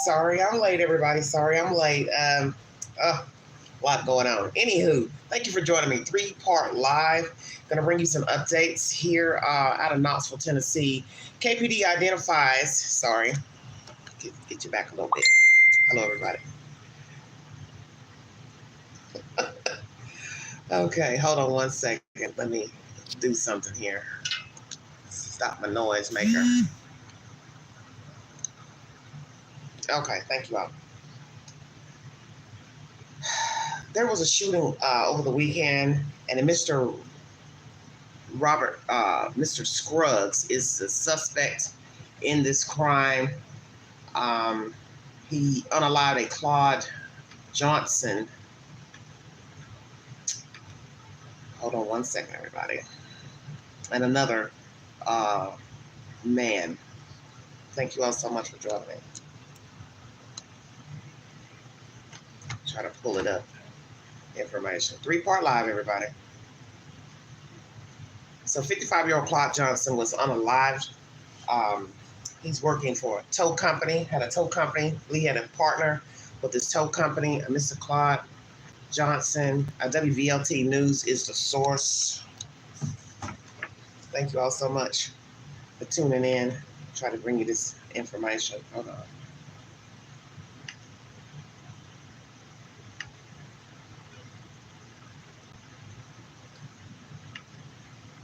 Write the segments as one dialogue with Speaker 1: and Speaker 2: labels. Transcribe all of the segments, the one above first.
Speaker 1: Sorry, I'm late, everybody. Sorry, I'm late. A lot going on. Anywho, thank you for joining me. Three-part live. Going to bring you some updates here out of Knoxville, Tennessee. KPD identifies. Sorry, get you back a little bit. Hello, everybody. Okay, hold on one second. Let me do something here. Stop my noise maker. Okay, thank you all. There was a shooting over the weekend, and Mr. Mr. Scruggs is the suspect in this crime. He unalived a Claude Johnson. Hold on one second, everybody. And another man. Thank you all so much for joining me. Try to pull it up. Information. Three-part live, everybody. So 55-year-old Claude Johnson was unalived. He's working for a tow company, had a tow company. Lee had a partner with this tow company, Mr. Claude Johnson. WVLT News is the source. Thank you all so much for tuning in. Try to bring you this information. Hold on.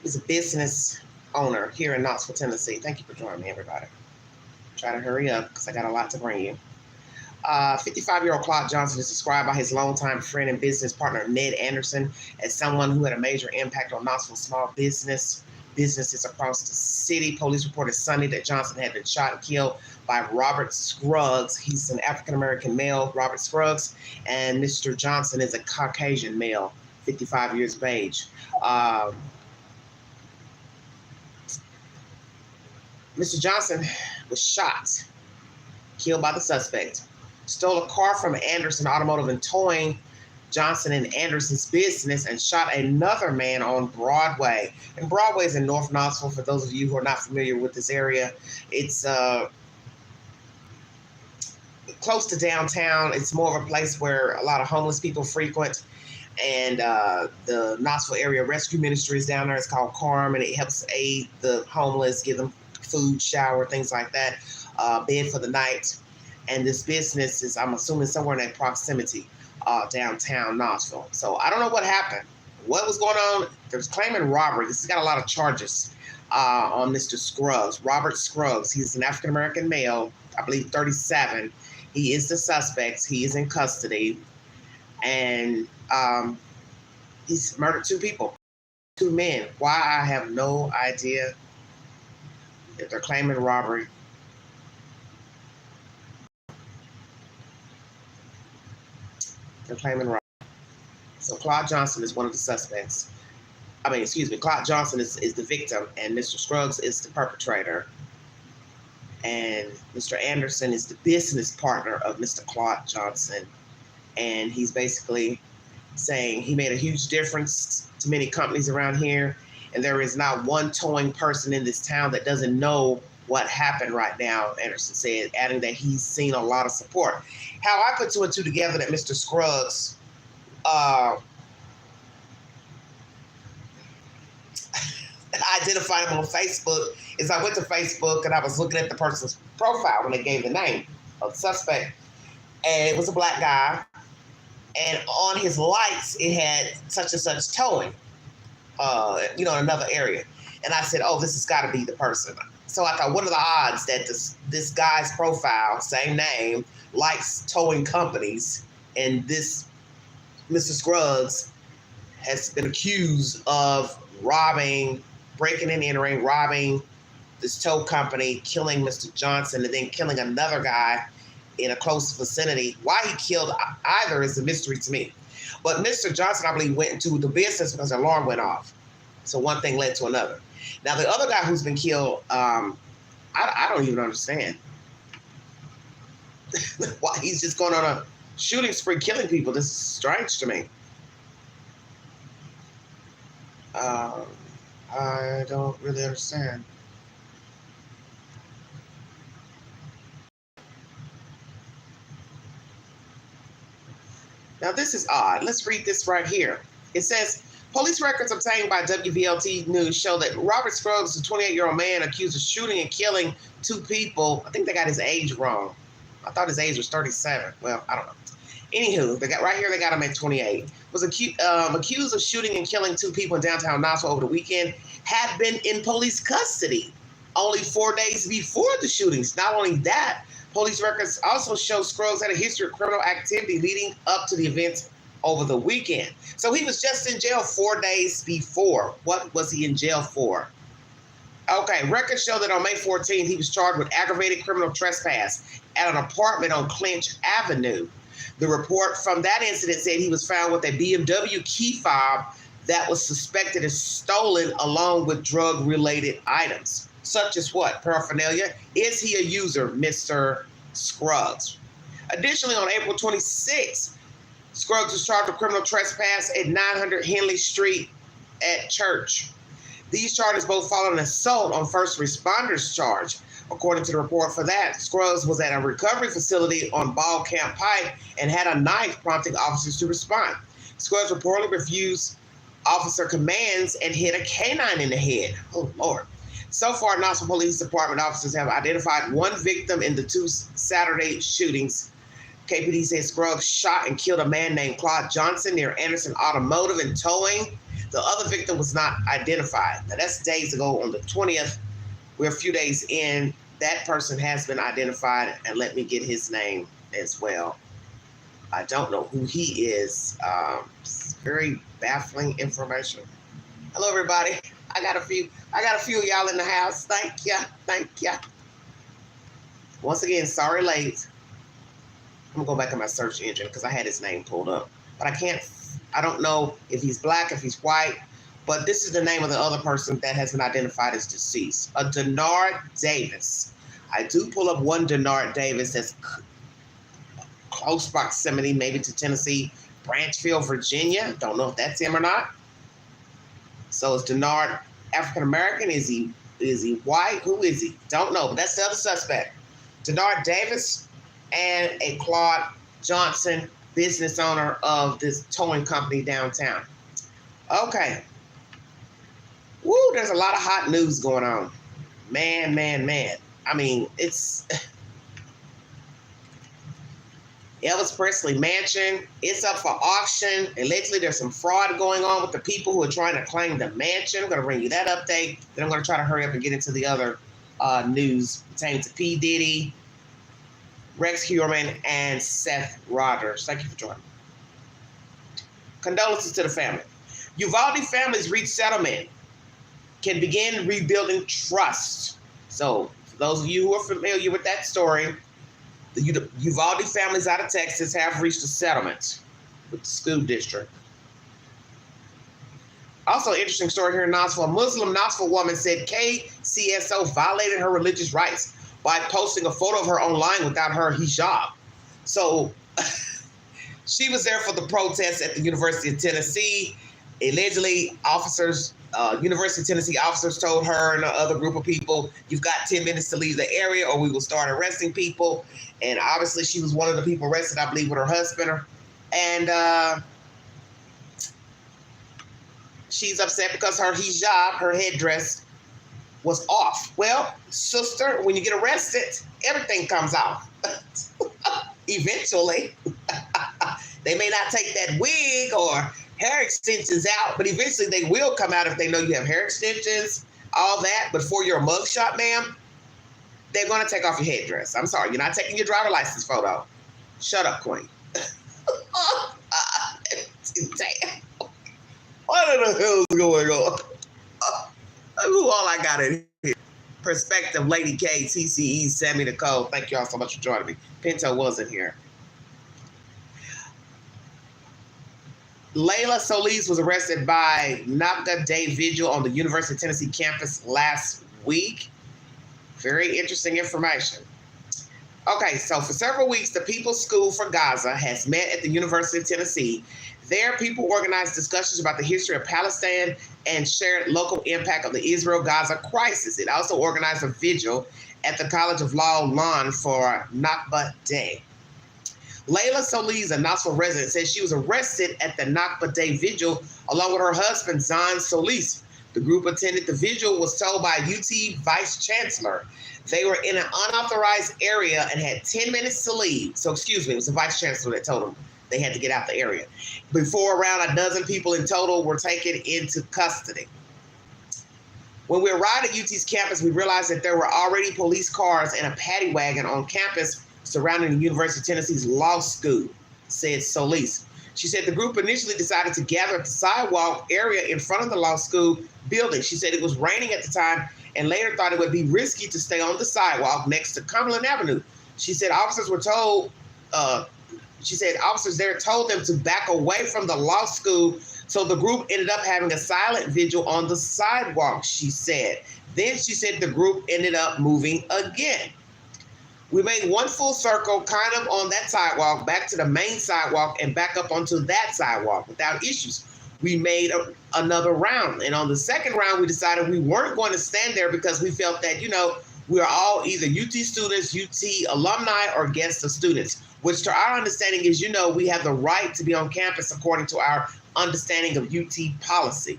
Speaker 1: He's a business owner here in Knoxville, Tennessee. Thank you for joining me, everybody. Try to hurry up because I got a lot to bring you. 55-year-old Claude Johnson is described by his longtime friend and business partner, Ned Anderson, as someone who had a major impact on Knoxville small businesses across the city. Police reported Sunday that Johnson had been shot and killed by Robert Scruggs. He's an African-American male, Robert Scruggs, and Mr. Johnson is a Caucasian male, 55 years of age. Mr. Johnson was shot, killed by the suspect, stole a car from Anderson Automotive and Towing, Johnson and Anderson's business, and shot another man on Broadway. And Broadway is in North Knoxville, for those of you who are not familiar with this area. It's close to downtown. It's more of a place where a lot of homeless people frequent. And the Knoxville Area Rescue Ministry is down there. It's called CARM, and it helps aid the homeless, give them food, shower, things like that, bed for the night. And this business is, I'm assuming, somewhere in that proximity, downtown Knoxville. So I don't know what happened. What was going on? There's claiming robbery. This has got a lot of charges on Mr. Scruggs. Robert Scruggs. He's an African-American male, I believe 37. He is the suspect. He is in custody. And he's murdered two people, two men. Why, I have no idea. If they're claiming robbery. They're claiming robbery. So Claude Johnson is one of the suspects. Claude Johnson is the victim, and Mr. Scruggs is the perpetrator. And Mr. Anderson is the business partner of Mr. Claude Johnson. And he's basically saying he made a huge difference to many companies around here. And there is not one towing person in this town that doesn't know what happened right now, Anderson said, adding that he's seen a lot of support. How I put two and two together that Mr. Scruggs identified him on Facebook is I went to Facebook and I was looking at the person's profile when they gave the name of the suspect. And it was a black guy. And on his lights, it had such and such towing. In another area. And I said, oh, this has got to be the person. So I thought, what are the odds that this guy's profile, same name, likes towing companies, and this Mr. Scruggs has been accused of breaking and entering, robbing this tow company, killing Mr. Johnson, and then killing another guy in a close vicinity. Why he killed either is a mystery to me. But Mr. Johnson, I believe, went into the business because the alarm went off. So one thing led to another. Now, the other guy who's been killed, I don't even understand. Why he's just going on a shooting spree, killing people. This is strange to me. I don't really understand. Now, this is odd. Let's read this right here. It says, police records obtained by WVLT News show that Robert Scruggs, a 28-year-old man accused of shooting and killing 2 people. I think they got his age wrong. I thought his age was 37. Well, I don't know. Anywho, they got him at 28. Was accused of shooting and killing 2 people in downtown Knoxville over the weekend. Had been in police custody only 4 days before the shootings. Not only that, police records also show Scruggs had a history of criminal activity leading up to the events over the weekend. So he was just in jail 4 days before. What was he in jail for? Okay, records show that on May 14th, he was charged with aggravated criminal trespass at an apartment on Clinch Avenue. The report from that incident said he was found with a BMW key fob that was suspected as stolen along with drug-related items. Such as what? Paraphernalia? Is he a user, Mr. Scruggs? Additionally, on April 26th, Scruggs was charged with criminal trespass at 900 Henley Street at Church. These charges both follow an assault on first responders charge. According to the report for that, Scruggs was at a recovery facility on Ball Camp Pike and had a knife, prompting officers to respond. Scruggs reportedly refused officer commands and hit a canine in the head. Oh, Lord. So far, Knoxville Police Department officers have identified 1 victim in the 2 Saturday shootings. KPD says Scruggs shot and killed a man named Claude Johnson near Anderson Automotive and Towing. The other victim was not identified. Now, that's days ago on the 20th. We're a few days in. That person has been identified, and let me get his name as well. I don't know who he is. It's very baffling information. Hello, everybody. I got a few of y'all in the house. Thank ya. Once again, sorry late. I'm gonna go back in my search engine because I had his name pulled up, but I don't know if he's black, if he's white, but this is the name of the other person that has been identified as deceased. A Denard Davis. I do pull up one Denard Davis that's close proximity, maybe to Tennessee, Branchville, Virginia. Don't know if that's him or not. So is Denard African-American? Is he white? Who is he? Don't know, but that's the other suspect. Denard Davis and a Claude Johnson, business owner of this towing company downtown. Okay. Woo, there's a lot of hot news going on. Man. I mean, it's Elvis Presley mansion. It's up for auction. Allegedly, there's some fraud going on with the people who are trying to claim the mansion. I'm going to bring you that update. Then I'm going to try to hurry up and get into the other news pertaining to P. Diddy, Rex Heuermann, and Seth Rogers. Thank you for joining me. Condolences to the family. Uvalde families reach settlement, can begin rebuilding trust. So, for those of you who are familiar with that story, the Uvalde families out of Texas have reached a settlement with the school district. Also, interesting story here in Knoxville. A Muslim Knoxville woman said KCSO violated her religious rights by posting a photo of her online without her hijab. So she was there for the protest at the University of Tennessee. Allegedly, University of Tennessee officers told her and the other group of people, you've got 10 minutes to leave the area or we will start arresting people. And obviously she was one of the people arrested, I believe, with her husband. And she's upset because her hijab, her headdress, was off. Well, sister, when you get arrested, everything comes off. Eventually. They may not take that wig or hair extensions out, but eventually they will come out if they know you have hair extensions, all that. But for your mugshot, ma'am, they're going to take off your headdress. I'm sorry, you're not taking your driver license photo. Shut up, queen. Damn. What in the hell is going on? Who all I got in here? Perspective, Lady K, TCE, Sammy Nicole. Thank you all so much for joining me. Pinto wasn't here. Layla Solis was arrested by NAPCA Day Vigil on the University of Tennessee campus last week. Very interesting information. Okay, so for several weeks, the People's School for Gaza has met at the University of Tennessee. There, people organized discussions about the history of Palestine and shared local impact of the Israel-Gaza crisis. It also organized a vigil at the College of Law lawn for Nakba Day. Layla Solis, a Knoxville resident, says she was arrested at the Nakba Day vigil along with her husband, Zahn Solis. The group attended the vigil was told by UT Vice Chancellor. They were in an unauthorized area and had 10 minutes to leave. So, excuse me, it was the Vice Chancellor that told them they had to get out the area. Before around a dozen people in total were taken into custody. When we arrived at UT's campus, we realized that there were already police cars and a paddy wagon on campus surrounding the University of Tennessee's law school, said Solis. She said the group initially decided to gather at the sidewalk area in front of the law school building. She said it was raining at the time and later thought it would be risky to stay on the sidewalk next to Cumberland Avenue. She said officers there told them to back away from the law school, so the group ended up having a silent vigil on the sidewalk, she said. Then she said the group ended up moving again. We made one full circle kind of on that sidewalk, back to the main sidewalk and back up onto that sidewalk without issues. We made another round. And on the second round, we decided we weren't going to stand there because we felt that, we are all either UT students, UT alumni, or guests of students, which to our understanding is, we have the right to be on campus according to our understanding of UT policy.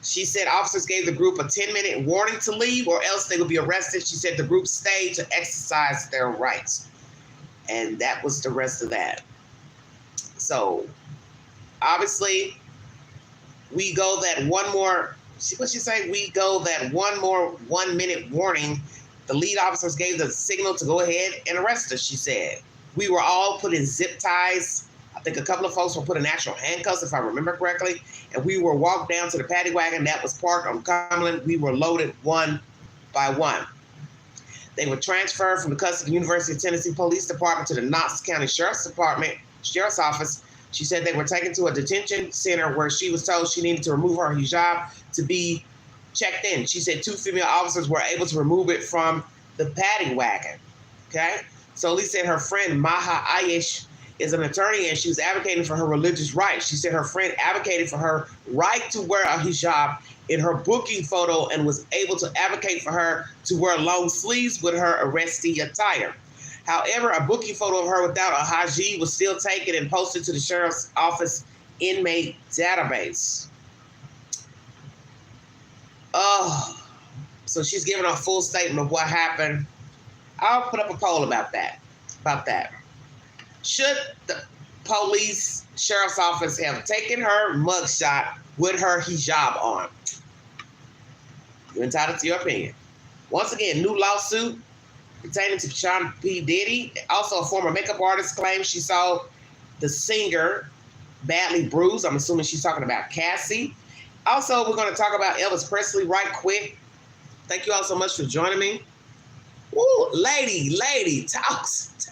Speaker 1: She said officers gave the group a 10-minute warning to leave or else they would be arrested. She said the group stayed to exercise their rights. And that was the rest of that. So, obviously, we go that one more, what'd she say? We go that one more 1-minute warning. The lead officers gave the signal to go ahead and arrest us, she said. We were all put in zip ties. I think a couple of folks were put in actual handcuffs, if I remember correctly. And we were walked down to the paddy wagon that was parked on Cumberland. We were loaded one by one. They were transferred from the custody of the University of Tennessee Police Department to the Knoxville County Sheriff's Office. She said they were taken to a detention center where she was told she needed to remove her hijab to be checked in. She said 2 female officers were able to remove it from the paddy wagon. Okay? So Lee said her friend Maha Ayesh is an attorney and she was advocating for her religious rights. She said her friend advocated for her right to wear a hijab in her booking photo and was able to advocate for her to wear long sleeves with her arrestee attire. However, a booking photo of her without a hijab was still taken and posted to the sheriff's office inmate database. So she's giving a full statement of what happened. I'll put up a poll about that. Should the police sheriff's office have taken her mugshot with her hijab on? You're entitled to your opinion. Once again, new lawsuit pertaining to Sean P. Diddy. Also, a former makeup artist claims she saw the singer badly bruised. I'm assuming she's talking about Cassie. Also, we're going to talk about Elvis Presley right quick. Thank you all so much for joining me. Woo, lady, talks.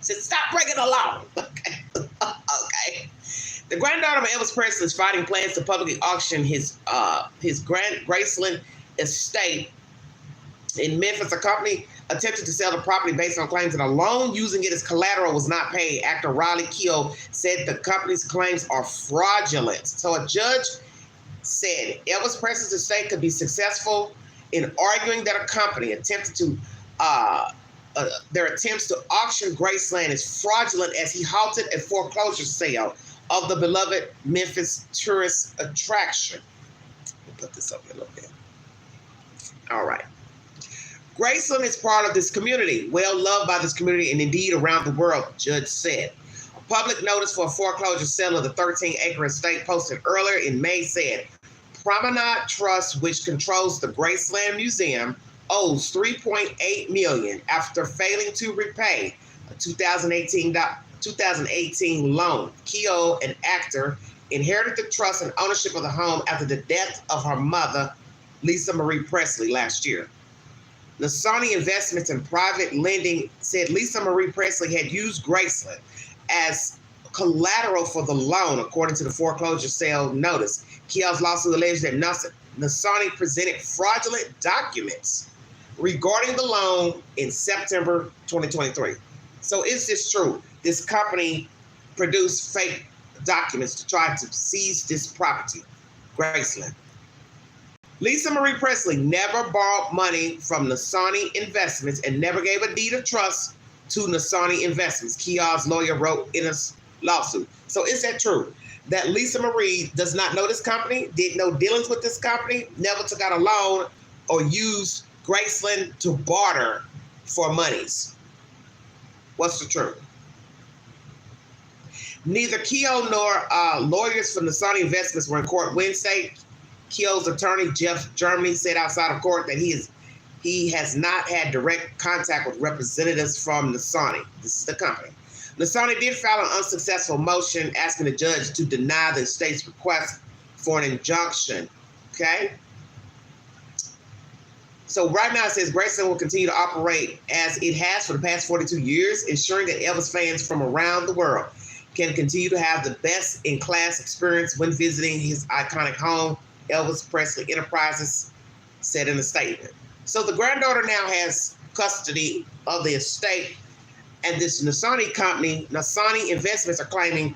Speaker 1: Just stop breaking the law. Okay. The granddaughter of Elvis Presley is fighting plans to publicly auction his Graceland estate in Memphis. A company attempted to sell the property based on claims that a loan using it as collateral was not paid. Actor Riley Keough said the company's claims are fraudulent. So a judge said Elvis Presley's estate could be successful in arguing that a company attempted to their attempts to auction Graceland is fraudulent as he halted a foreclosure sale of the beloved Memphis tourist attraction. We'll put this up here a little bit. All right. Graceland is part of this community, well loved by this community and indeed around the world, the judge said. A public notice for a foreclosure sale of the 13-acre estate posted earlier in May said, Promenade Trust, which controls the Graceland Museum, owes $3.8 million after failing to repay a 2018 loan. Keough, an actor, inherited the trust and ownership of the home after the death of her mother, Lisa Marie Presley, last year. The Sony Investments and Private Lending said Lisa Marie Presley had used Graceland as collateral for the loan, according to the foreclosure sale notice. Keough's lawsuit alleged that Nasani presented fraudulent documents regarding the loan in September 2023. So is this true? This company produced fake documents to try to seize this property, Graceland. Lisa Marie Presley never borrowed money from Nasani Investments and never gave a deed of trust to Nasani Investments, Keon's lawyer wrote in a lawsuit. So is that true? That Lisa Marie does not know this company, did no dealings with this company, never took out a loan or used Graceland to barter for monies? What's the truth? Neither Keough nor lawyers from Nasani Investments were in court Wednesday. Keough's attorney, Jeff Germany, said outside of court that he has not had direct contact with representatives from Nasani. This is the company. Nasani did file an unsuccessful motion asking the judge to deny the state's request for an injunction. Okay? So right now it says Graceland will continue to operate as it has for the past 42 years, ensuring that Elvis fans from around the world can continue to have the best-in-class experience when visiting his iconic home, Elvis Presley Enterprises said in a statement. So the granddaughter now has custody of the estate, and this Nasani company, Nasani Investments, are claiming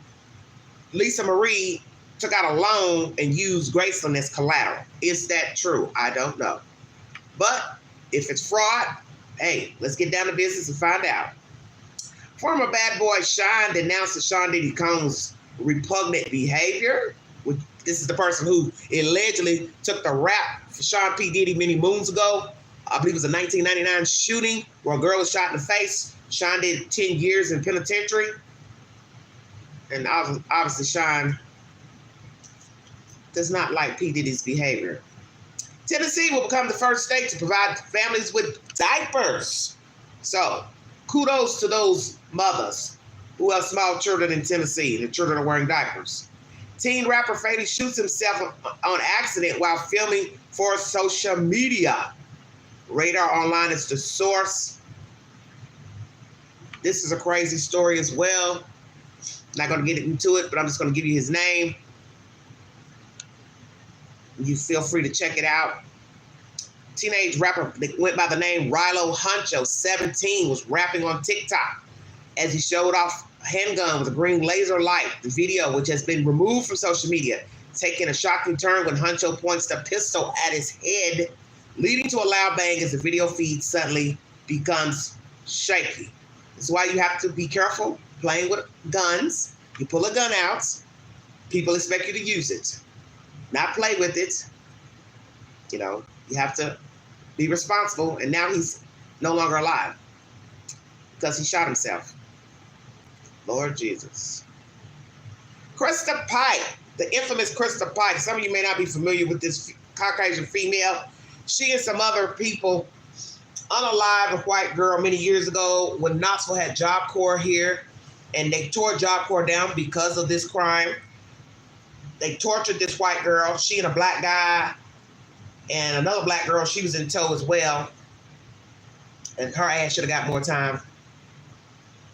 Speaker 1: Lisa Marie took out a loan and used Graceland as collateral. Is that true? I don't know. But if it's fraud, hey, let's get down to business and find out. Former bad boy Shyne denounced Sean Diddy Combs' repugnant behavior. This is the person who allegedly took the rap for Sean P. Diddy many moons ago. I believe it was a 1999 shooting where a girl was shot in the face. Sean did 10 years in penitentiary. And obviously Sean does not like P. Diddy's behavior. Tennessee will become the first state to provide families with diapers. So kudos to those mothers who have small children in Tennessee. The children are wearing diapers. Teen rapper Fady shoots himself on accident while filming for social media. Radar Online is the source. This is a crazy story as well. Not going to get into it, but I'm just going to give you his name. You feel free to check it out. Teenage rapper that went by the name Rilo Huncho, 17, was rapping on TikTok as he showed off a handgun with a green laser light. The video, which has been removed from social media, taking a shocking turn when Huncho points the pistol at his head, leading to a loud bang as the video feed suddenly becomes shaky. This is why you have to be careful playing with guns. You pull a gun out, people expect you to use it, not play with it. You know, you have to be responsible. And now he's no longer alive because he shot himself. Lord Jesus. Krista Pike, the infamous Krista Pike. Some of you may not be familiar with this Caucasian female. She and some other people unalived a white girl many years ago when Knoxville had Job Corps here, and they tore Job Corps down because of this crime. They tortured this white girl. She and a black guy and another black girl, she was in tow as well. And her ass should have got more time.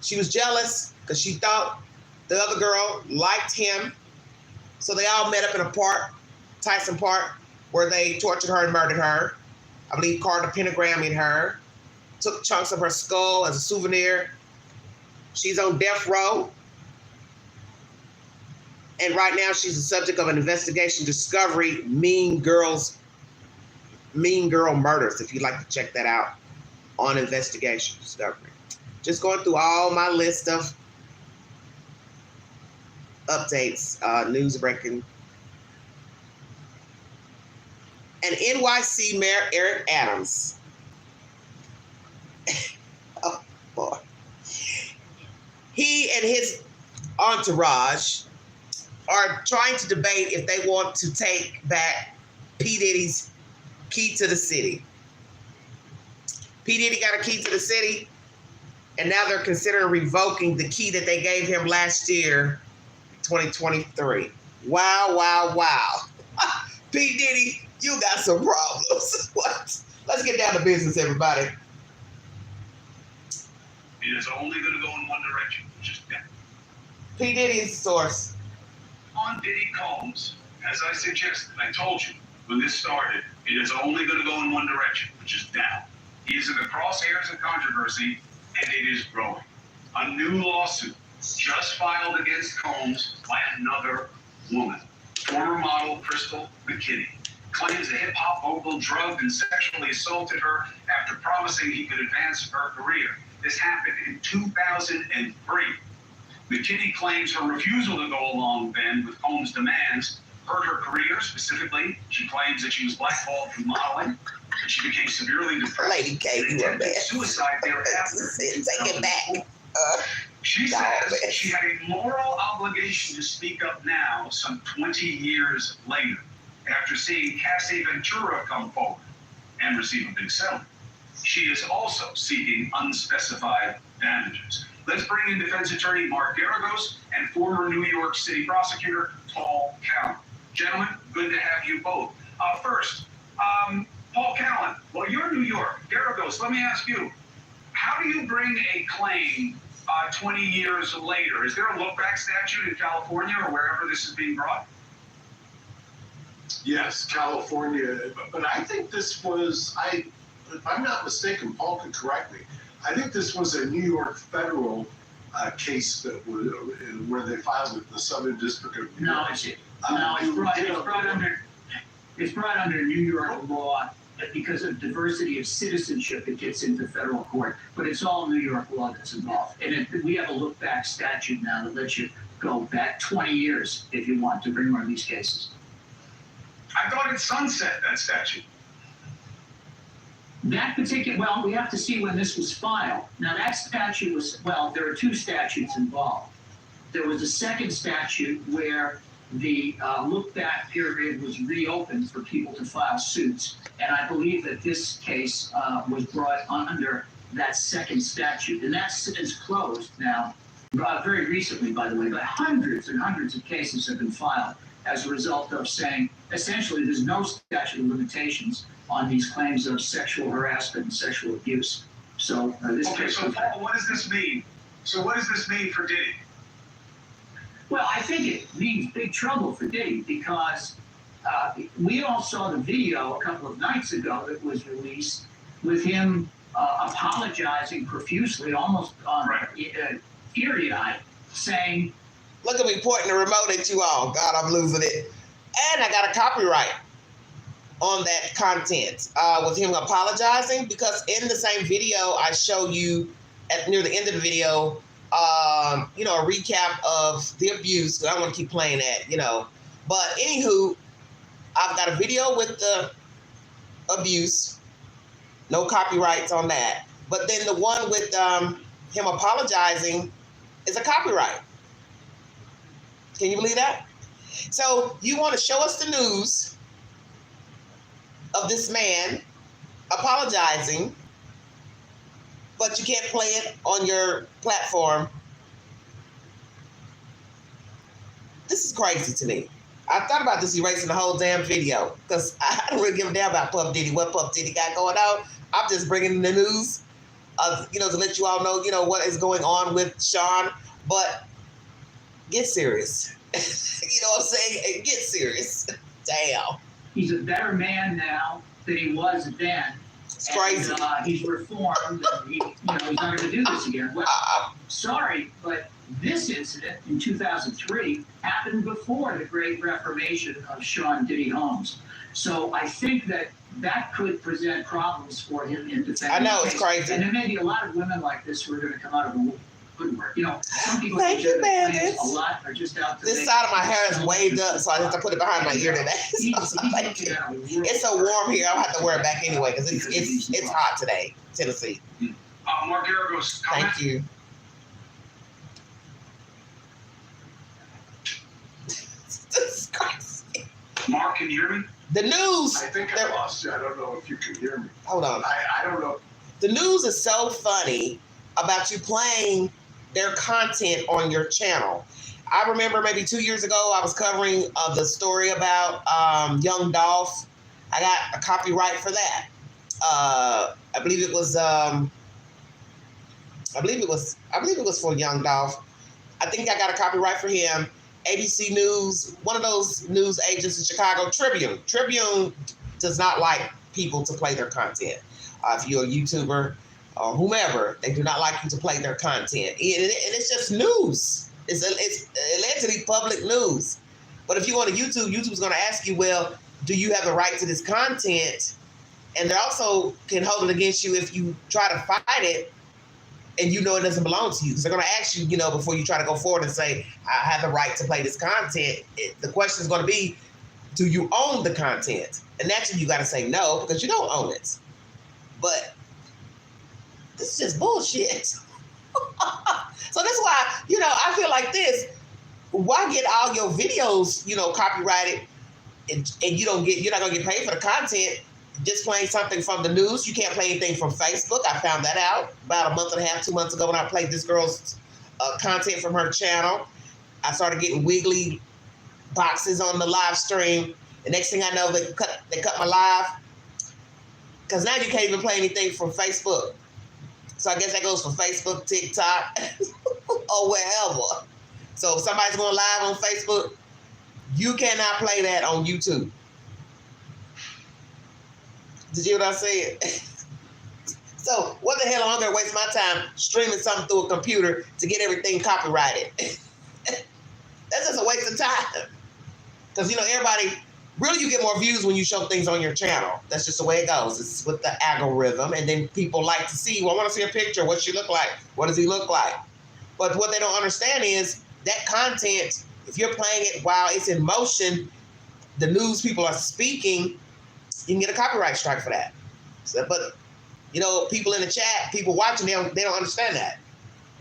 Speaker 1: She was jealous because she thought the other girl liked him. So they all met up in a park, Tyson Park, where they tortured her and murdered her. I believe carved a pentagram in her, took chunks of her skull as a souvenir. She's on death row. And right now she's the subject of an investigation discovery, Mean Girl Murders, if you'd like to check that out on Investigation Discovery. Just going through all my list of updates, news breaking. And NYC Mayor Eric Adams. Oh, boy. He and his entourage are trying to debate if they want to take back P. Diddy's key to the city. P. Diddy got a key to the city, and now they're considering revoking the key that they gave him last year, 2023. Wow, wow, wow. P. Diddy, you got some problems. What? Let's get down to business, everybody.
Speaker 2: It is only going to go in one direction, which is down.
Speaker 1: P. Diddy is the source.
Speaker 2: On Diddy Combs, as I suggested, I told you when this started, it is only going to go in one direction, which is down. He is in the crosshairs of controversy, and it is growing. A new lawsuit just filed against Combs by another woman. Former model Crystal McKinney claims the hip-hop vocal drugged and sexually assaulted her after promising he could advance her career. This happened in 2003. McKinney claims her refusal to go along then with Combs' demands hurt her career. Specifically, she claims that she was blackballed from modeling, that she became severely depressed.
Speaker 1: Lady K, you a mess.
Speaker 2: Suicide thereafter.
Speaker 1: Take it back.
Speaker 2: She says she had a moral obligation to speak up now, some 20 years later, after seeing Cassie Ventura come forward and receive a big settlement. She is also seeking unspecified damages. Let's bring in defense attorney Mark Garagos and former New York City prosecutor Paul Callan. Gentlemen, good to have you both. First, Paul Callan, well, you're New York. Garagos, let me ask you, how do you bring a claim 20 years later? Is there a look-back statute in California or wherever this is being brought?
Speaker 3: Yes, California. But I think this was, if I'm not mistaken, Paul could correct me, I think this was a New York federal case that was, where they filed with the Southern District of New York.
Speaker 4: It's brought under New York law because of diversity of citizenship. It gets into federal court, but it's all New York law that's involved. And we have a look-back statute now that lets you go back 20 years if you want to bring one of these cases.
Speaker 2: I thought it sunset, that statute.
Speaker 4: That particular, well, we have to see when this was filed. Now, that statute was, well, there are two statutes involved. There was a second statute where the look-back period was reopened for people to file suits. And I believe that this case was brought under that second statute. And that is closed now, very recently, by the way, but hundreds and hundreds of cases have been filed as a result of saying, essentially, there's no statute of limitations on these claims of sexual harassment and sexual abuse. So this
Speaker 2: okay,
Speaker 4: case.
Speaker 2: So Paul, what does this mean? So what does this mean for Diddy?
Speaker 4: Well, I think it means big trouble for Diddy because we all saw the video a couple of nights ago that was released with him apologizing profusely, almost teary-eyed, saying,
Speaker 1: look at me pointing the remote at you all. God, I'm losing it. And I got a copyright on that content with him apologizing, because in the same video I show you near the end of the video, a recap of the abuse. I don't want to keep playing that, But anywho, I've got a video with the abuse, no copyrights on that. But then the one with him apologizing is a copyright. Can you believe that? So you want to show us the news of this man apologizing, but you can't play it on your platform. This is crazy to me. I thought about this erasing the whole damn video because I don't really give a damn about Puff Diddy, what Puff Diddy got going on. I'm just bringing the news, to let you all know, what is going on with Shyne. But get serious. You know what I'm saying? Get serious. Damn.
Speaker 4: he's a better man now than he was then.
Speaker 1: It's crazy.
Speaker 4: He's reformed, and he's not going to do this again. Well, sorry, but this incident in 2003 happened before the great reformation of Sean Diddy Holmes. So I think that could present problems for him in defending.
Speaker 1: I know, it's crazy.
Speaker 4: And there may be a lot of women like this who are going to come out of the woodwork. Some people
Speaker 1: Thank you, man.
Speaker 4: a lot are just out to
Speaker 1: this side of my hair is waved up, so I have to put it behind my ear today. It's so warm here. I'll have to wear it back anyway because it's hot today, Tennessee.
Speaker 2: Mark Garagos, comment?
Speaker 1: Thank you. This is crazy.
Speaker 2: Mark, can you hear me?
Speaker 1: The news.
Speaker 3: I think I lost you. I don't know if you can hear me.
Speaker 1: Hold on.
Speaker 3: I don't know.
Speaker 1: The news is so funny about you playing their content on your channel. I remember maybe 2 years ago, I was covering the story about Young Dolph. I got a copyright for that. I believe it was for Young Dolph. I think I got a copyright for him. ABC News, one of those news agents in Chicago, Tribune does not like people to play their content. If you're a YouTuber or whomever, they do not like you to play their content. And it's just news. It's allegedly public news. But if you go to YouTube, YouTube's going to ask you, well, do you have the right to this content? And they also can hold it against you if you try to fight it and you know it doesn't belong to you. Because they're going to ask you, before you try to go forward and say, I have the right to play this content, the question is going to be, do you own the content? And naturally, you got to say no, because you don't own it. But this is just bullshit. So that's why, I feel like this. Why get all your videos, copyrighted, and you're not going to get paid for the content? Just playing something from the news. You can't play anything from Facebook. I found that out about a month and a half, 2 months ago when I played this girl's content from her channel. I started getting wiggly boxes on the live stream. The next thing I know, they cut my live. Because now you can't even play anything from Facebook. So I guess that goes for Facebook, TikTok, or wherever. So if somebody's going live on Facebook, you cannot play that on YouTube. Did you hear what I said? So what the hell am I going to waste my time streaming something through a computer to get everything copyrighted? That's just a waste of time. Because, everybody, really you get more views when you show things on your channel. That's just the way it goes. It's with the algorithm. And then people like to see, well, I want to see a picture. What's she look like? What does he look like? But what they don't understand is that content, if you're playing it while it's in motion, the news people are speaking, you can get a copyright strike for that. So, but, people in the chat, people watching, they don't understand that.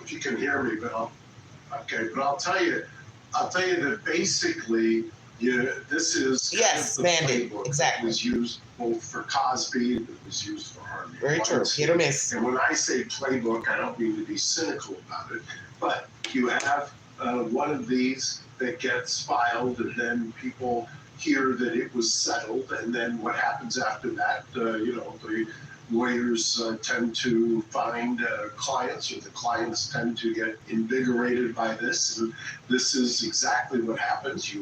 Speaker 3: If you can hear me, but I'll tell you that basically, this is
Speaker 1: the
Speaker 3: playbook
Speaker 1: exactly.
Speaker 3: That was used both for Cosby, that was used for Harvey.
Speaker 1: Very true. Hit or miss.
Speaker 3: And when I say playbook, I don't mean to be cynical about it, but you have one of these that gets filed, and then people hear that it was settled, and then what happens after that? The lawyers tend to find clients, or the clients tend to get invigorated by this, and this is exactly what happens.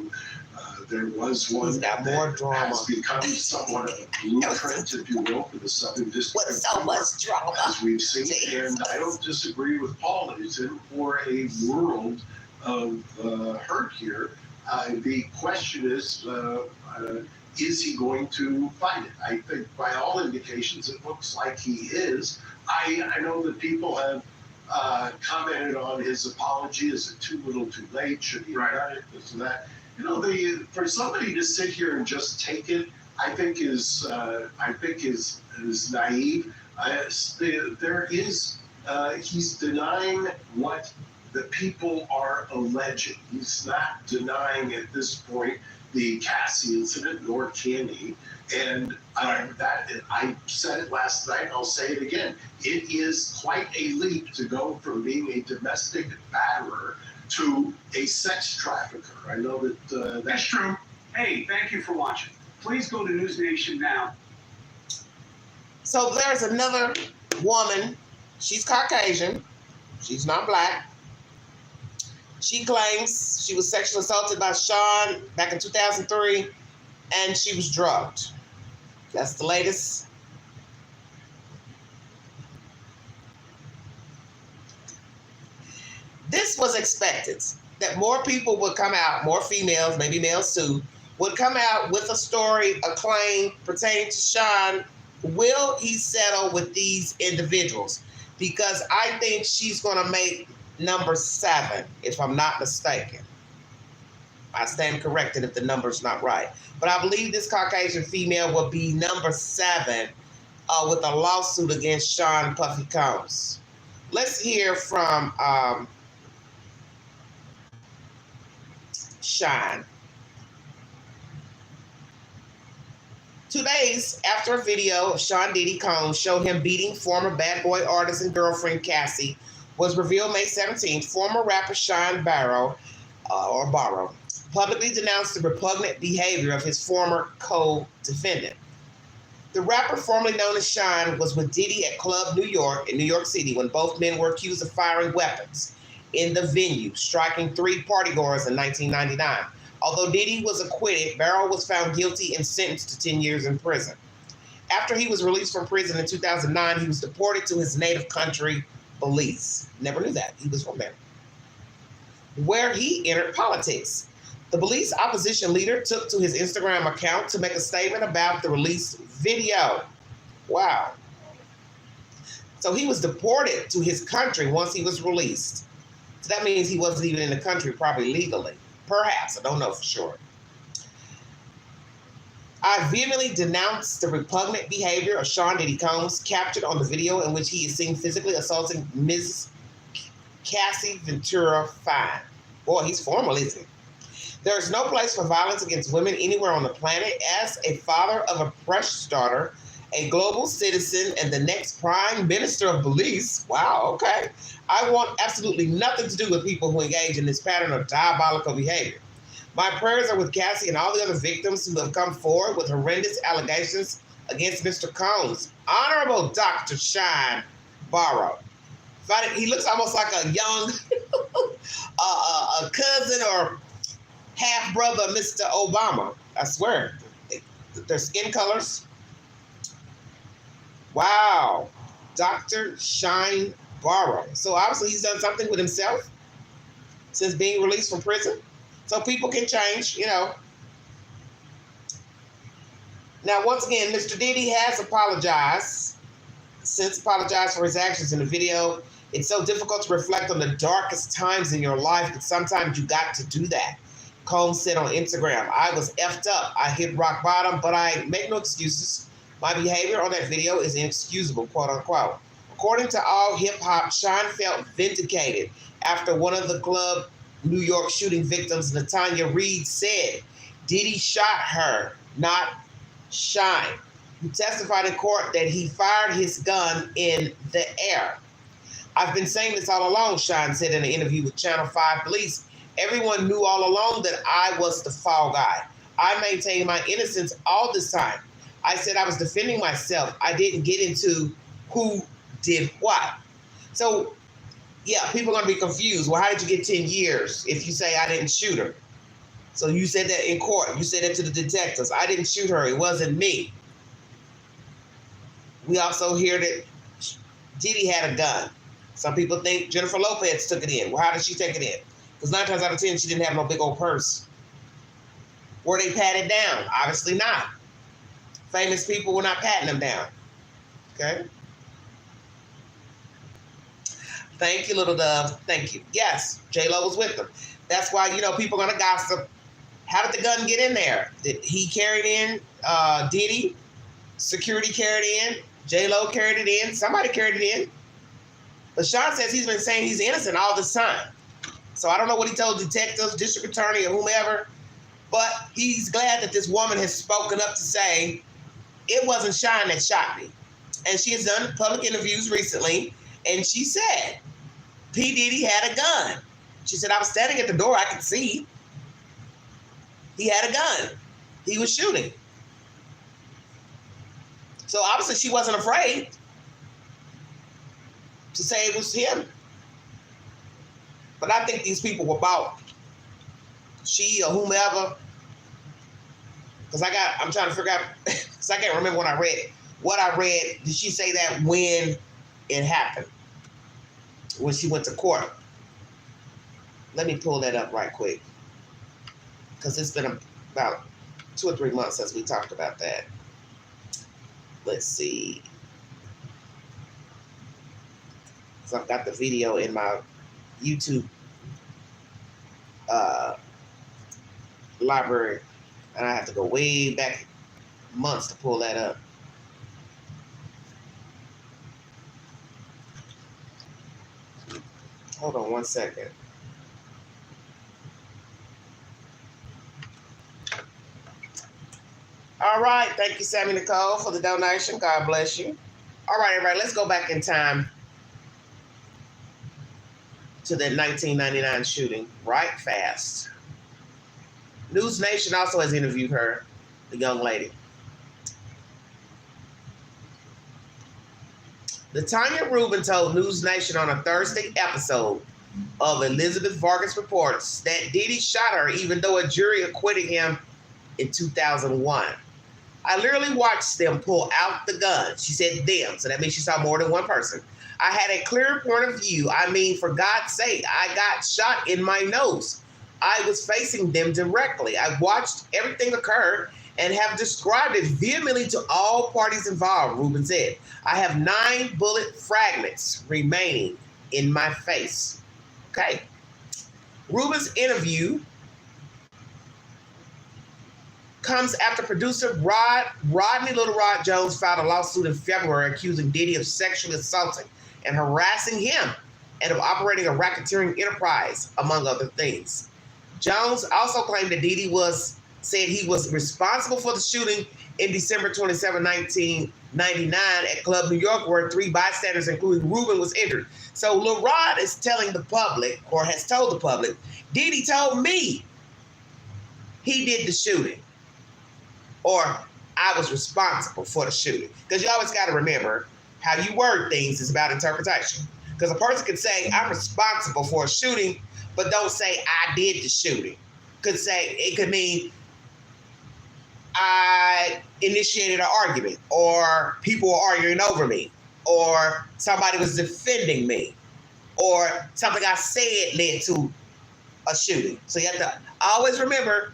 Speaker 3: There was one that has become somewhat of a blueprint, if you will, for the Southern District.
Speaker 1: With so much drama,
Speaker 3: as we've seen, and I don't disagree with Paul. It's in for a world of hurt here. The question is he going to fight it? I think by all indications, it looks like he is. I know that people have commented on his apology. Is it too little too late? Should he have done it? This and that. For somebody to sit here and just take it, I think is naive. He's denying what the people are alleging. He's not denying at this point the Cassie incident, nor can he. And I said it last night, and I'll say it again. It is quite a leap to go from being a domestic batterer to a sex trafficker. I know that
Speaker 2: That's true. Hey, thank you for watching. Please go to News Nation now.
Speaker 1: So there's another woman. She's Caucasian. She's not black. She claims she was sexually assaulted by Sean back in 2003, and she was drugged. That's the latest. This was expected, that more people would come out, more females, maybe males too, would come out with a story, a claim pertaining to Sean. Will he settle with these individuals? Because I think she's going to make number 7, if I'm not mistaken. I stand corrected if the number's not right. But I believe this Caucasian female will be number 7 with a lawsuit against Sean Puffy Combs. Let's hear from Shyne. 2 days after a video of Sean Diddy Combs showed him beating former Bad Boy artist and girlfriend Cassie was revealed May 17th, former rapper Shyne Barrow, publicly denounced the repugnant behavior of his former co-defendant. The rapper, formerly known as Shyne, was with Diddy at Club New York in New York City when both men were accused of firing weapons in the venue, striking 3 partygoers in 1999. Although Diddy was acquitted, Barrow was found guilty and sentenced to 10 years in prison. After he was released from prison in 2009, he was deported to his native country, Belize. Never knew that. He was from there. Where he entered politics. The Belize opposition leader took to his Instagram account to make a statement about the released video. Wow. So he was deported to his country once he was released. So that means he wasn't even in the country probably legally. Perhaps, I don't know for sure. I vehemently denounced the repugnant behavior of Sean Diddy Combs, captured on the video in which he is seen physically assaulting Ms. Cassie Ventura Fine. Boy, he's formal, isn't he? There is no place for violence against women anywhere on the planet. As a father of a precious daughter, a global citizen, and the next prime minister of Belize, wow, okay, I want absolutely nothing to do with people who engage in this pattern of diabolical behavior. My prayers are with Cassie and all the other victims who have come forward with horrendous allegations against Mr. Combs. Honorable Dr. Shyne Barrow. He looks almost like a young a cousin or half-brother of Mr. Obama. I swear. Their skin colors. Wow. Dr. Shyne Barrow. So obviously he's done something with himself since being released from prison. So people can change, you know. Now, once again, Mr. Diddy has apologized. Since apologized for his actions in the video. It's so difficult to reflect on the darkest times in your life that sometimes you got to do that. Combs said on Instagram, I was effed up. I hit rock bottom, but I make no excuses. My behavior on that video is inexcusable, quote unquote. According to All Hip Hop, Shyne felt vindicated after one of the club New York shooting victims, Natanya Reed, said Diddy shot her, not Shyne, who testified in court that he fired his gun in the air. I've been saying this all along, Shyne said in an interview with Channel 5 Police. Everyone knew all along that I was the fall guy. I maintained my innocence all this time. I said I was defending myself. I didn't get into who did what. So, yeah, people are going to be confused. Well, how did you get 10 years if you say I didn't shoot her? So you said that in court. You said that to the detectives. I didn't shoot her. It wasn't me. We also hear that Diddy had a gun. Some people think Jennifer Lopez took it in. Well, how did she take it in? Because 9 times out of 10, she didn't have no big old purse. Were they patted down? Obviously not. Famous people were not patting them down. Okay? Thank you, little dove. Thank you. Yes, J-Lo was with them. That's why, you know, people are going to gossip. How did the gun get in there? Did he carry it in? Diddy? Security carried it in? J-Lo carried it in? Somebody carried it in. But Sean says he's been saying he's innocent all this time. So I don't know what he told detectives, district attorney, or whomever, but he's glad that this woman has spoken up to say it wasn't Shyne that shot me. And she has done public interviews recently, and she said P. Diddy had a gun. She said, I was standing at the door, I could see. He had a gun. He was shooting. So obviously she wasn't afraid to say it was him. But I think these people were bought. She or whomever. Because I'm trying to figure out, because I can't remember when I read it. What I read, did she say that when it happened? When she went to court? Let me pull that up right quick. Because it's been about 2 or 3 months since we talked about that. Let's see. So I've got the video in my YouTube library, and I have to go way back months to pull that up. Hold on one second. All right, thank you, Sammy Nicole, for the donation. God bless you. All right, everybody, let's go back in time to that 1999 shooting, right fast. News Nation also has interviewed her, the young lady. Latanya Rubin told News Nation on a Thursday episode of Elizabeth Vargas Reports that Diddy shot her even though a jury acquitted him in 2001. I literally watched them pull out the gun. She said them, so that means she saw more than one person. I had a clear point of view. I mean, for God's sake, I got shot in my nose. I was facing them directly. I watched everything occur, and have described it vehemently to all parties involved, Rubin said. I have 9 bullet fragments remaining in my face. Okay. Rubin's interview comes after producer Rodney Little Rod Jones filed a lawsuit in February accusing Diddy of sexually assaulting and harassing him and of operating a racketeering enterprise, among other things. Jones also claimed that Diddy said he was responsible for the shooting in December 27, 1999 at Club New York, where 3 bystanders, including Rubin, was injured. So Lil Rod is telling the public, or has told the public, Diddy told me he did the shooting, or I was responsible for the shooting. Because you always got to remember how you word things is about interpretation. Because a person could say, I'm responsible for a shooting, but don't say I did the shooting. It could mean I initiated an argument, or people were arguing over me, or somebody was defending me, or something I said led to a shooting. So you have to always remember,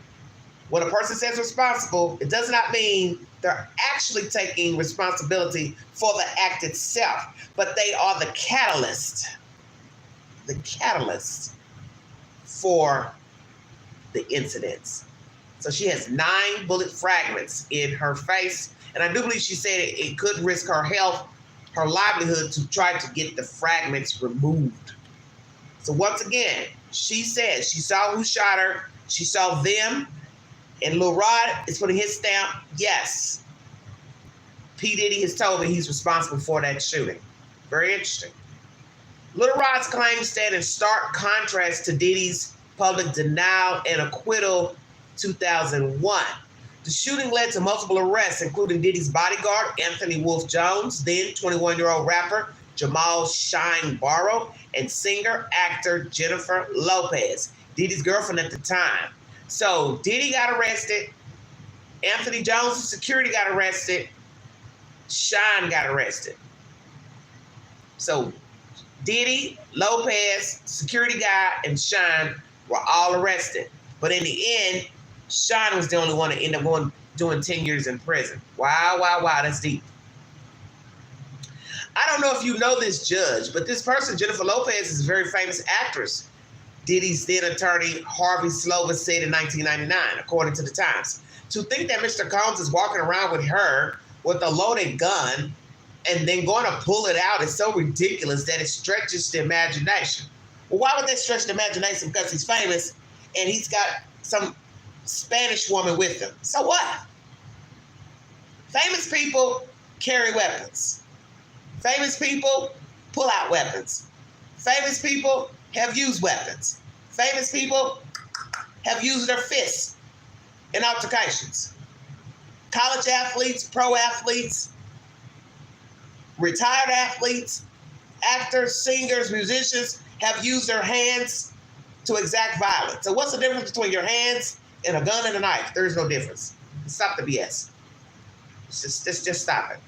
Speaker 1: when a person says responsible, it does not mean they're actually taking responsibility for the act itself, but they are the catalyst for the incidents. So she has 9 bullet fragments in her face, and I do believe she said it could risk her health, her livelihood, to try to get the fragments removed. So once again, she says she saw who shot her, she saw them, and Lil Rod is putting his stamp. Yes, P. Diddy has told me he's responsible for that shooting. Very interesting. Lil Rod's claims stand in stark contrast to Diddy's public denial and acquittal 2001. The shooting led to multiple arrests, including Diddy's bodyguard, Anthony Wolf Jones, then 21-year-old rapper Jamal Shyne Barrow, and singer-actor Jennifer Lopez, Diddy's girlfriend at the time. So Diddy got arrested, Anthony Jones' security got arrested, Shyne got arrested. So Diddy, Lopez, security guy, and Shyne were all arrested. But in the end, Shyne was the only one that ended up doing 10 years in prison. Wow, that's deep. I don't know if you know this judge, but this person, Jennifer Lopez, is a very famous actress. Diddy's then attorney, Harvey Slovis, said in 1999, according to the Times. To think that Mr. Combs is walking around with her with a loaded gun and then going to pull it out is so ridiculous that it stretches the imagination. Well, why would that stretch the imagination? Because he's famous and he's got some Spanish woman with him. So what? Famous people carry weapons. Famous people pull out weapons. Famous people have used weapons. Famous people have used their fists in altercations. College athletes, pro athletes, retired athletes, actors, singers, musicians have used their hands to exact violence. So what's the difference between your hands and a gun and a knife? There is no difference. Stop the BS. Just stop it.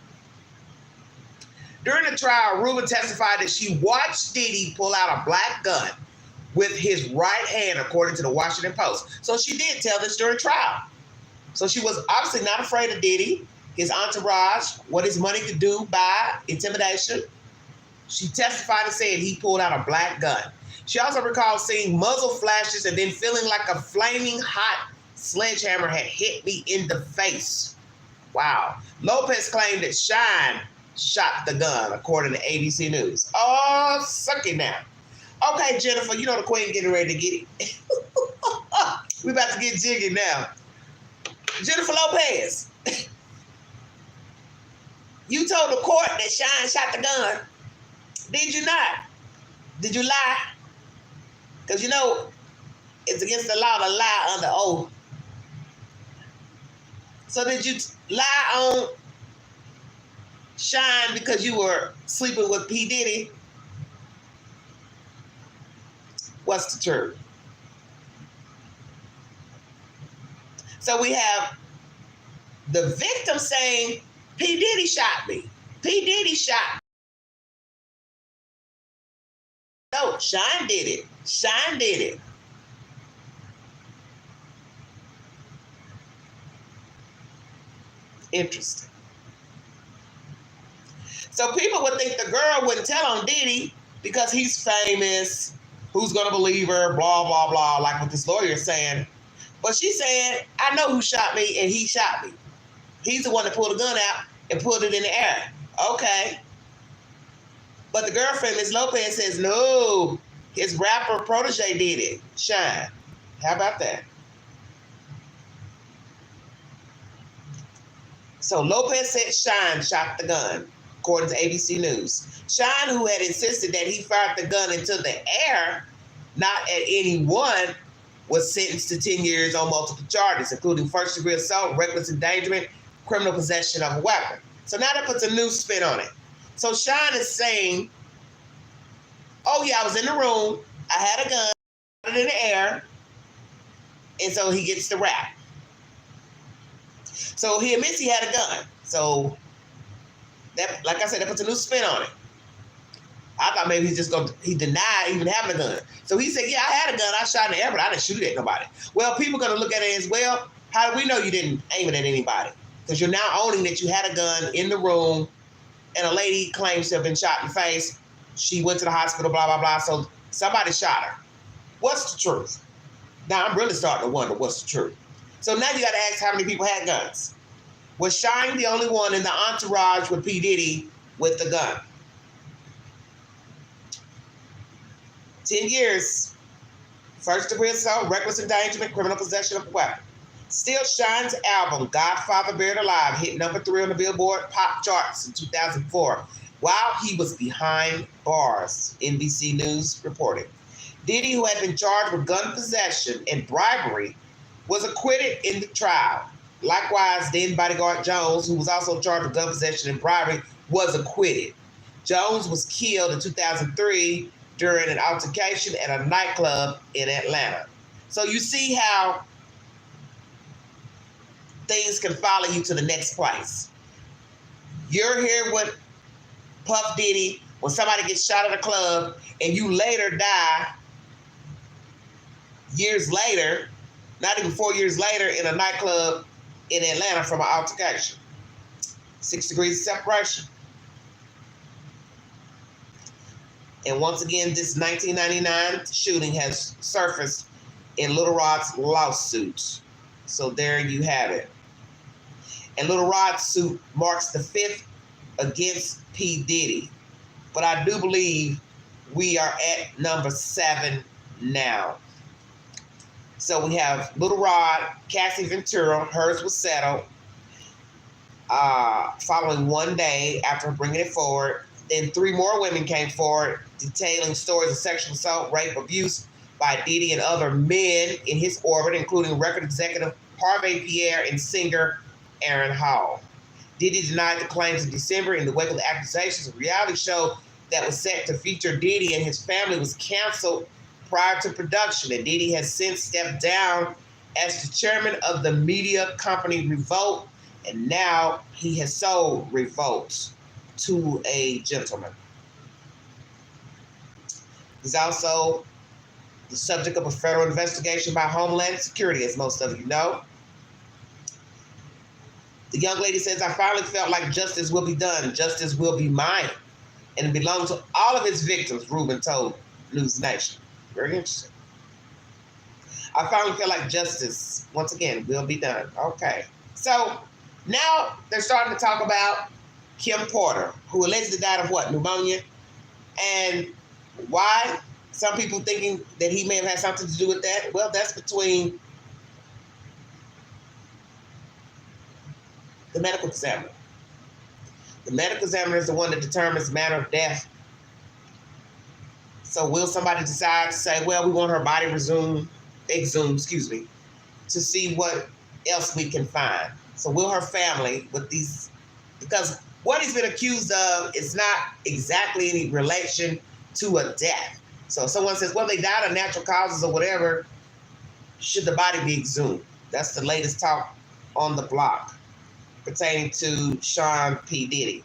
Speaker 1: During the trial, Rubin testified that she watched Diddy pull out a black gun with his right hand, according to the Washington Post. So she did tell this during trial. So she was obviously not afraid of Diddy, his entourage, what his money could do by intimidation. She testified and said he pulled out a black gun. She also recalled seeing muzzle flashes and then feeling like a flaming hot sledgehammer had hit me in the face. Wow. Lopez claimed that Shyne shot the gun, according to ABC News. Oh, suck it now. Okay, Jennifer, you know the queen getting ready to get it. We about to get jiggy now. Jennifer Lopez, you told the court that Shyne shot the gun. Did you not? Did you lie? Because you know it's against the law to lie under oath. So did you lie on Shyne because you were sleeping with P. Diddy? What's the truth? So we have the victim saying, P. Diddy shot me. P. Diddy shot me. No, Shyne did it. Shyne did it. Interesting. So people would think the girl wouldn't tell on Diddy because he's famous. Who's going to believe her? Blah, blah, blah, like what this lawyer is saying. But she's saying, I know who shot me, and he shot me. He's the one that pulled the gun out and put it in the air. Okay. But the girlfriend, Ms. Lopez, says, no, his rapper protege did it. Shyne. How about that? So Lopez said Shyne shot the gun, according to ABC News. Shyne, who had insisted that he fired the gun into the air, not at anyone, was sentenced to 10 years on multiple charges, including first-degree assault, reckless endangerment, criminal possession of a weapon. So now that puts a new spin on it. So Shyne is saying, oh yeah, I was in the room, I had a gun, I put it in the air, and so he gets the rap. So he admits he had a gun. So that, like I said, that puts a new spin on it. I thought maybe he denied even having a gun. So he said, yeah, I had a gun. I shot in the air, but I didn't shoot it at nobody. Well, people are going to look at it as, well, how do we know you didn't aim it at anybody? Because you're now owning that you had a gun in the room, and a lady claims to have been shot in the face. She went to the hospital, blah, blah, blah. So somebody shot her. What's the truth? Now, I'm really starting to wonder what's the truth. So now you got to ask how many people had guns. Was Shyne the only one in the entourage with P. Diddy with the gun? 10 years. First-degree assault, reckless endangerment, criminal possession of a weapon. Still, Shyne's album, Godfather Buried Alive, hit number 3 on the Billboard pop charts in 2004, while he was behind bars, NBC News reported. Diddy, who had been charged with gun possession and bribery, was acquitted in the trial. Likewise, then bodyguard Jones, who was also charged with gun possession and bribery, was acquitted. Jones was killed in 2003 during an altercation at a nightclub in Atlanta. So you see how things can follow you to the next place. You're here with Puff Diddy when somebody gets shot at a club and you later die years later, not even 4 years later, in a nightclub in Atlanta from an altercation. 6 degrees of separation. And once again, this 1999 shooting has surfaced in Little Rod's lawsuit. So there you have it. And Little Rod's suit marks the 5th against P. Diddy. But I do believe we are at number 7 now. So we have Little Rod, Cassie Ventura, hers was settled following one day after bringing it forward. Then 3 more women came forward detailing stories of sexual assault, rape, abuse by Diddy and other men in his orbit, including record executive Harvey Pierre and singer Aaron Hall. Diddy denied the claims in December. In the wake of the accusations, a reality show that was set to feature Diddy and his family was canceled prior to production, and Diddy has since stepped down as the chairman of the media company Revolt, and now he has sold Revolt to a gentleman. He's also the subject of a federal investigation by Homeland Security, as most of you know. The young lady says, I finally felt like justice will be done. Justice will be mine. And it belongs to all of his victims, Rubin told News Nation. Very interesting. I finally feel like justice, once again, will be done. Okay. So now they're starting to talk about Kim Porter, who allegedly died of what? Pneumonia. And why? Some people thinking that he may have had something to do with that. Well, that's between the medical examiner. The medical examiner is the one that determines the manner of death. So will somebody decide to say, well, we want her body exhumed, to see what else we can find. So will her family with these, because what he's been accused of is not exactly any relation to a death. So if someone says, well, they died of natural causes or whatever, should the body be exhumed? That's the latest talk on the block pertaining to Sean P. Diddy.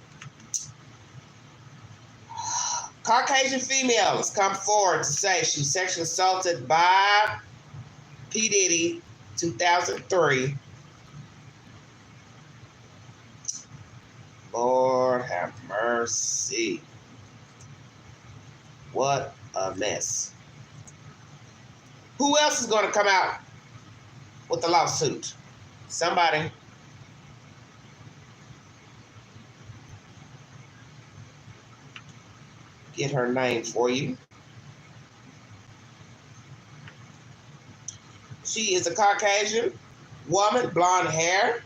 Speaker 1: Caucasian female has come forward to say she was sexually assaulted by P. Diddy 2003. Lord have mercy. What a mess. Who else is going to come out with the lawsuit? Somebody. Get her name for you. She is a Caucasian woman, blonde hair.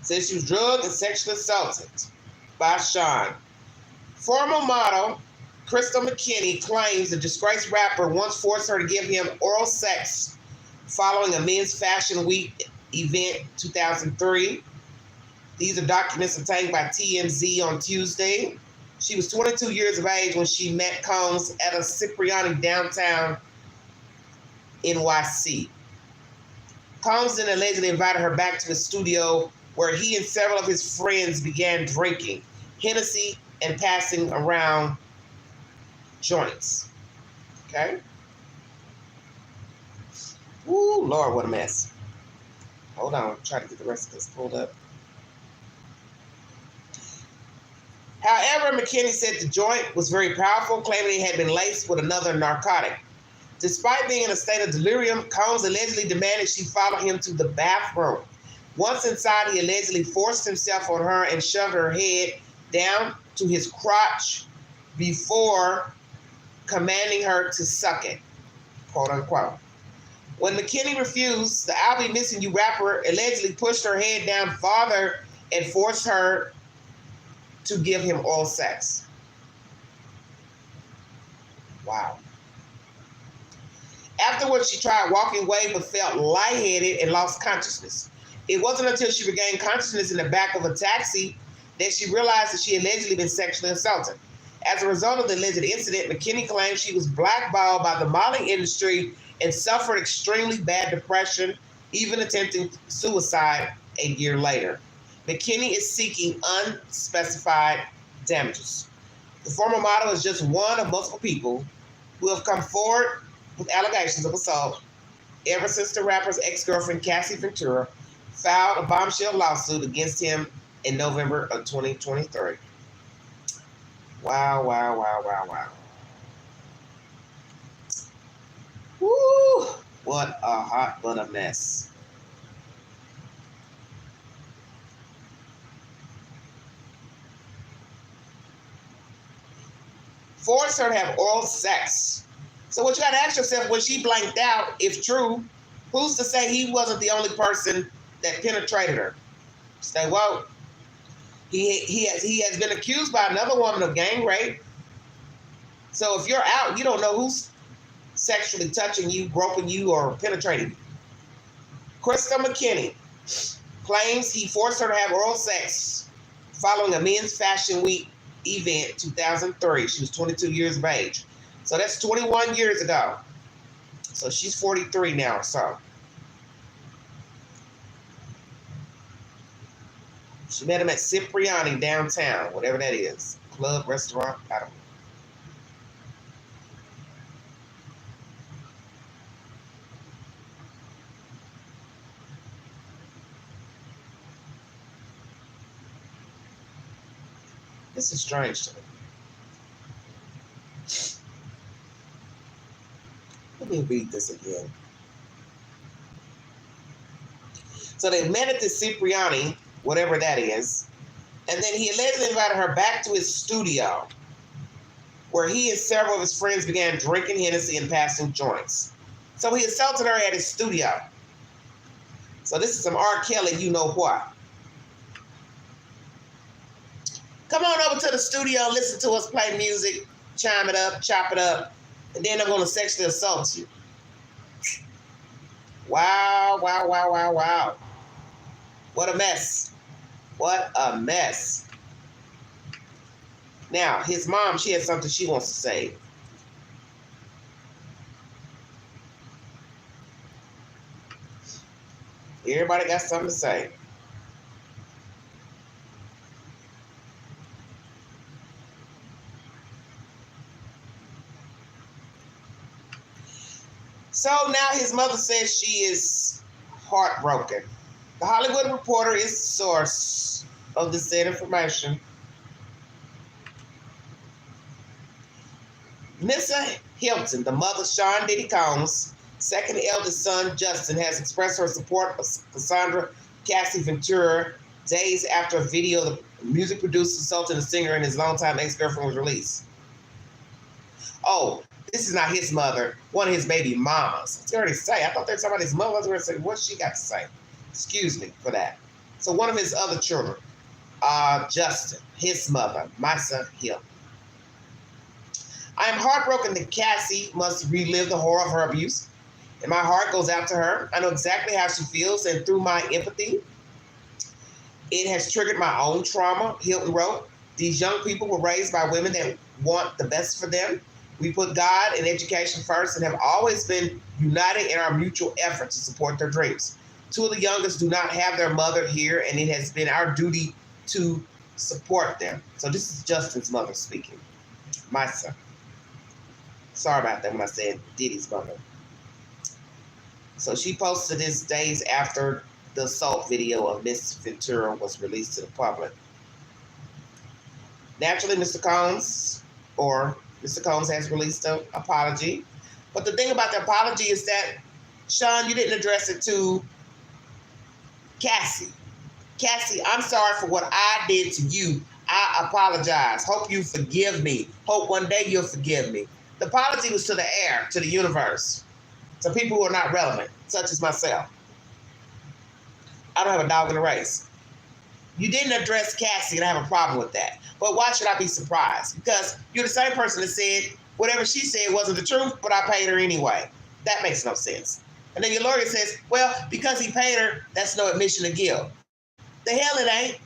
Speaker 1: Says she was drugged and sexually assaulted by Shyne. Former model Crystal McKinney claims the disgraced rapper once forced her to give him oral sex following a Men's Fashion Week event 2003. These are documents obtained by TMZ on Tuesday. She was 22 years of age when she met Combs at a Cipriani downtown NYC. Combs then allegedly invited her back to the studio where he and several of his friends began drinking Hennessy and passing around joints. Okay? Ooh, Lord, what a mess. Hold on, try to get the rest of this pulled up. However, McKinney said the joint was very powerful, claiming it had been laced with another narcotic. Despite being in a state of delirium, Combs allegedly demanded she follow him to the bathroom. Once inside, he allegedly forced himself on her and shoved her head down to his crotch before commanding her to suck it, quote unquote. When McKinney refused, the I'll Be Missing You rapper allegedly pushed her head down farther and forced her to give him oral sex. Wow. Afterwards, she tried walking away but felt lightheaded and lost consciousness. It wasn't until she regained consciousness in the back of a taxi that she realized that she had allegedly been sexually assaulted. As a result of the alleged incident, McKinney claimed she was blackballed by the modeling industry and suffered extremely bad depression, even attempting suicide a year later. McKinney is seeking unspecified damages. The former model is just one of multiple people who have come forward with allegations of assault ever since the rapper's ex-girlfriend, Cassie Ventura, filed a bombshell lawsuit against him in November of 2023. Wow, wow, wow, wow, wow. Woo! What a hot but a mess. Forced her to have oral sex. So what you got to ask yourself, when she blanked out, if true, who's to say he wasn't the only person that penetrated her? Stay woke. He has been accused by another woman of gang rape. So if you're out, you don't know who's sexually touching you, groping you, or penetrating you. Crystal McKinney claims he forced her to have oral sex following a Men's Fashion Week event 2003. She was 22 years of age. So that's 21 years ago. So she's 43 now or so. She met him at Cipriani downtown, whatever that is. Club, restaurant, I don't know. This is strange to me. Let me read this again. So they met at the Cipriani, whatever that is, and then he allegedly invited her back to his studio, where he and several of his friends began drinking Hennessy and passing joints. So he assaulted her at his studio. So this is some R. Kelly, you know what. Come on over to the studio, listen to us play music, chime it up, chop it up, and then I'm going to sexually assault you. Wow, wow, wow, wow, wow. What a mess. What a mess. Now, his mom, she has something she wants to say. Everybody got something to say. So now his mother says she is heartbroken. The Hollywood Reporter is the source of the said information. Missa Hilton, the mother of Sean Diddy Combs' second eldest son, Justin, has expressed her support of Cassandra Cassie Ventura days after a video of the music producer assaulting the singer and his longtime ex-girlfriend was released. Oh, this is not his mother, one of his baby mamas. What's he already say? I thought they were talking about his mother. I was going to say, what's she got to say? Excuse me for that. So one of his other children, Justin, his mother, Missa Hilton. I am heartbroken that Cassie must relive the horror of her abuse, and my heart goes out to her. I know exactly how she feels, and through my empathy, it has triggered my own trauma. Hilton wrote, these young people were raised by women that want the best for them. We put God and education first and have always been united in our mutual effort to support their dreams. Two of the youngest do not have their mother here, and it has been our duty to support them. So this is Justin's mother speaking. My son. Sorry about that when I said Diddy's mother. So she posted this days after the assault video of Miss Ventura was released to the public. Naturally, Mr. Combs has released an apology. But the thing about the apology is that, Sean, you didn't address it to Cassie. Cassie, I'm sorry for what I did to you. I apologize. Hope you forgive me. Hope one day you'll forgive me. The apology was to the air, to the universe, to people who are not relevant, such as myself. I don't have a dog in the race. You didn't address Cassie, and I have a problem with that. But why should I be surprised? Because you're the same person that said whatever she said wasn't the truth, but I paid her anyway. That makes no sense. And then your lawyer says, well, because he paid her, that's no admission of guilt. The hell it ain't.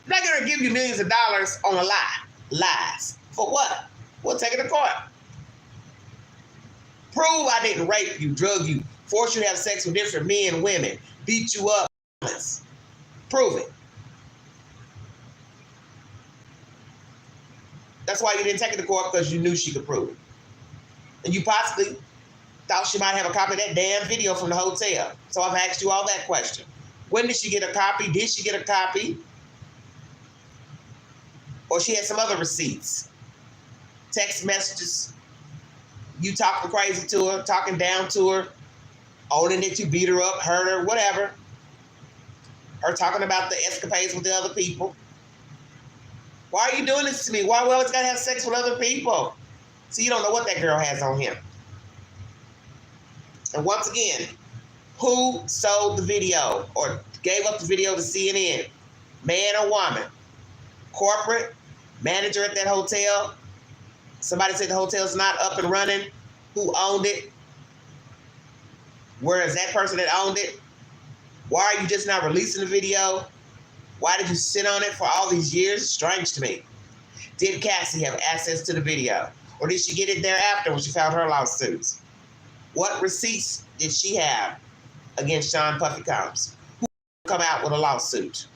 Speaker 1: I'm not going to give you millions of dollars on a lie. Lies. For what? We'll take it to court. Prove I didn't rape you, drug you, force you to have sex with different men and women, beat you up. Prove it. That's why you didn't take it to court, because you knew she could prove it. And you possibly thought she might have a copy of that damn video from the hotel. So I've asked you all that question. When did she get a copy? Did she get a copy? Or she had some other receipts? Text messages. You talking crazy to her, talking down to her, owning that you beat her up, hurt her, whatever. Her talking about the escapades with the other people. Why are you doing this to me? Why we always gotta have sex with other people? See, you don't know what that girl has on him. And once again, who sold the video or gave up the video to CNN? Man or woman? Corporate? Manager at that hotel? Somebody said the hotel's not up and running. Who owned it? Where is that person that owned it? Why are you just not releasing the video? Why did you sit on it for all these years? Strange to me. Did Cassie have access to the video? Or did she get it thereafter when she filed her lawsuits? What receipts did she have against Sean Puffy Combs? Who will come out with a lawsuit?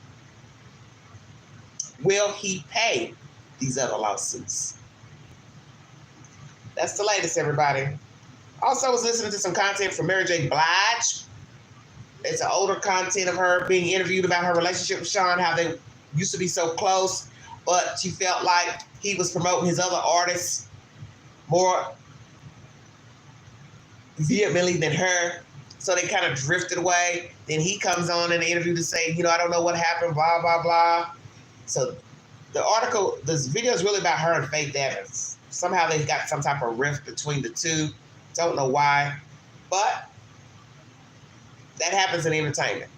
Speaker 1: Will he pay these other lawsuits? That's the latest, everybody. Also, I was listening to some content from Mary J. Blige. It's an older content of her being interviewed about her relationship with Sean, how they used to be so close, but she felt like he was promoting his other artists more vehemently than her. So they kind of drifted away. Then he comes on in the interview to say, I don't know what happened, blah, blah, blah. So the article, this video is really about her and Faith Evans. Somehow they got some type of rift between the two. Don't know why. But that happens in entertainment.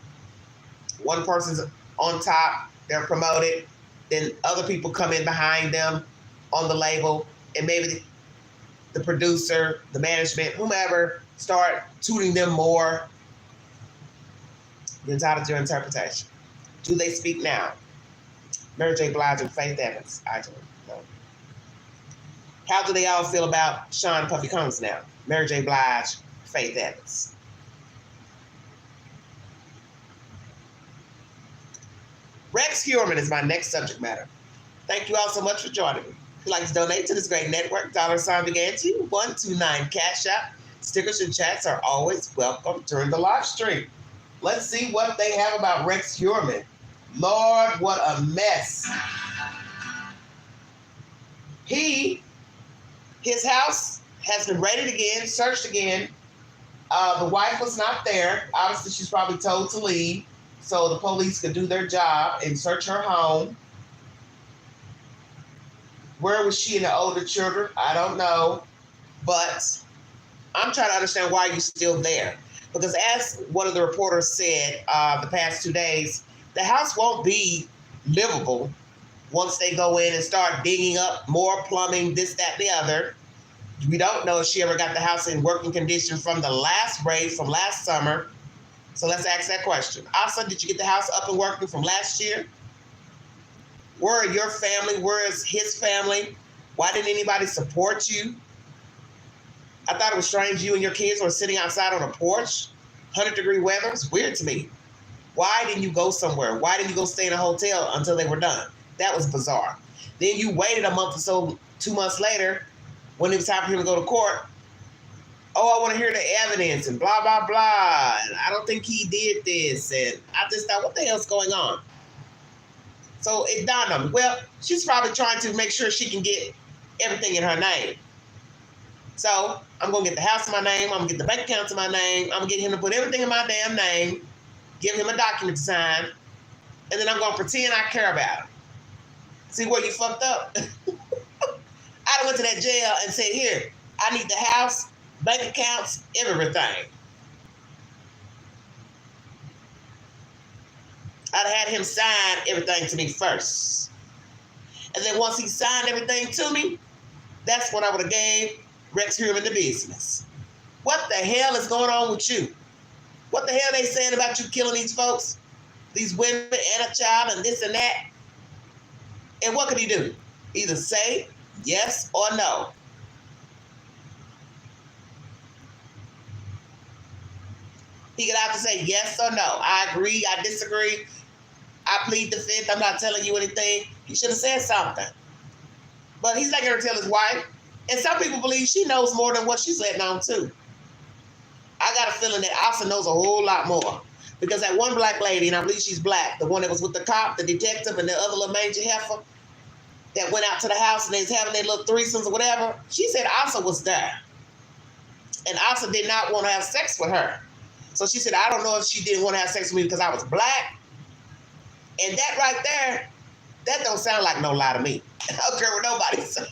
Speaker 1: One person's on top, they're promoted, then other people come in behind them on the label, and maybe the producer, the management, whomever, start tuning them more. You're entitled to your interpretation. Do they speak now? Mary J. Blige and Faith Evans. I don't know. How do they all feel about Sean Puffy Combs now? Mary J. Blige, Faith Evans. Rex Heuermann is my next subject matter. Thank you all so much for joining me. If you'd like to donate to this great network, $Vigante 129 Cash App. Stickers and chats are always welcome during the live stream. Let's see what they have about Rex Heuermann. Lord, what a mess. His house has been raided again, searched again. The wife was not there. Obviously, she's probably told to leave so the police could do their job and search her home. Where was she and the older children? I don't know. But I'm trying to understand why you're still there. Because as one of the reporters said the past 2 days, the house won't be livable once they go in and start digging up more plumbing, this, that, the other. We don't know if she ever got the house in working condition from the last raid from last summer. So let's ask that question. Asa, did you get the house up and working from last year? Where are your family? Where is his family? Why didn't anybody support you? I thought it was strange you and your kids were sitting outside on a porch. 100-degree weather. It's weird to me. Why didn't you go somewhere? Why didn't you go stay in a hotel until they were done? That was bizarre. Then you waited a month or so, 2 months later, when it was time for him to go to court. Oh, I want to hear the evidence and blah, blah, blah. And I don't think he did this. And I just thought, what the hell's going on? So it dawned on me. Well, she's probably trying to make sure she can get everything in her name. So I'm going to get the house in my name. I'm going to get the bank account in my name. I'm going to get him to put everything in my damn name, give him a document to sign, and then I'm going to pretend I care about him. See where you fucked up? I went to that jail and said, here, I need the house, bank accounts, everything. I'd had him sign everything to me first. And then once he signed everything to me, that's when I would have gave Rex Heuermann the business. What the hell is going on with you? What the hell they saying about you killing these folks? These women and a child and this and that? And what could he do? Either say yes or no. He could have to say yes or no. I agree, I disagree, I plead the fifth, I'm not telling you anything. He should have said something. But he's not going to tell his wife. And some people believe she knows more than what she's letting on too. I got a feeling that Asa knows a whole lot more. Because that one black lady, and I believe she's black, the one that was with the cop, the detective, and the other little mangy heifer that went out to the house and they was having their little threesomes or whatever, she said Asa was there. And Asa did not want to have sex with her. So she said, I don't know if she didn't want to have sex with me because I was black. And that right there, that don't sound like no lie to me. I don't care what nobody say.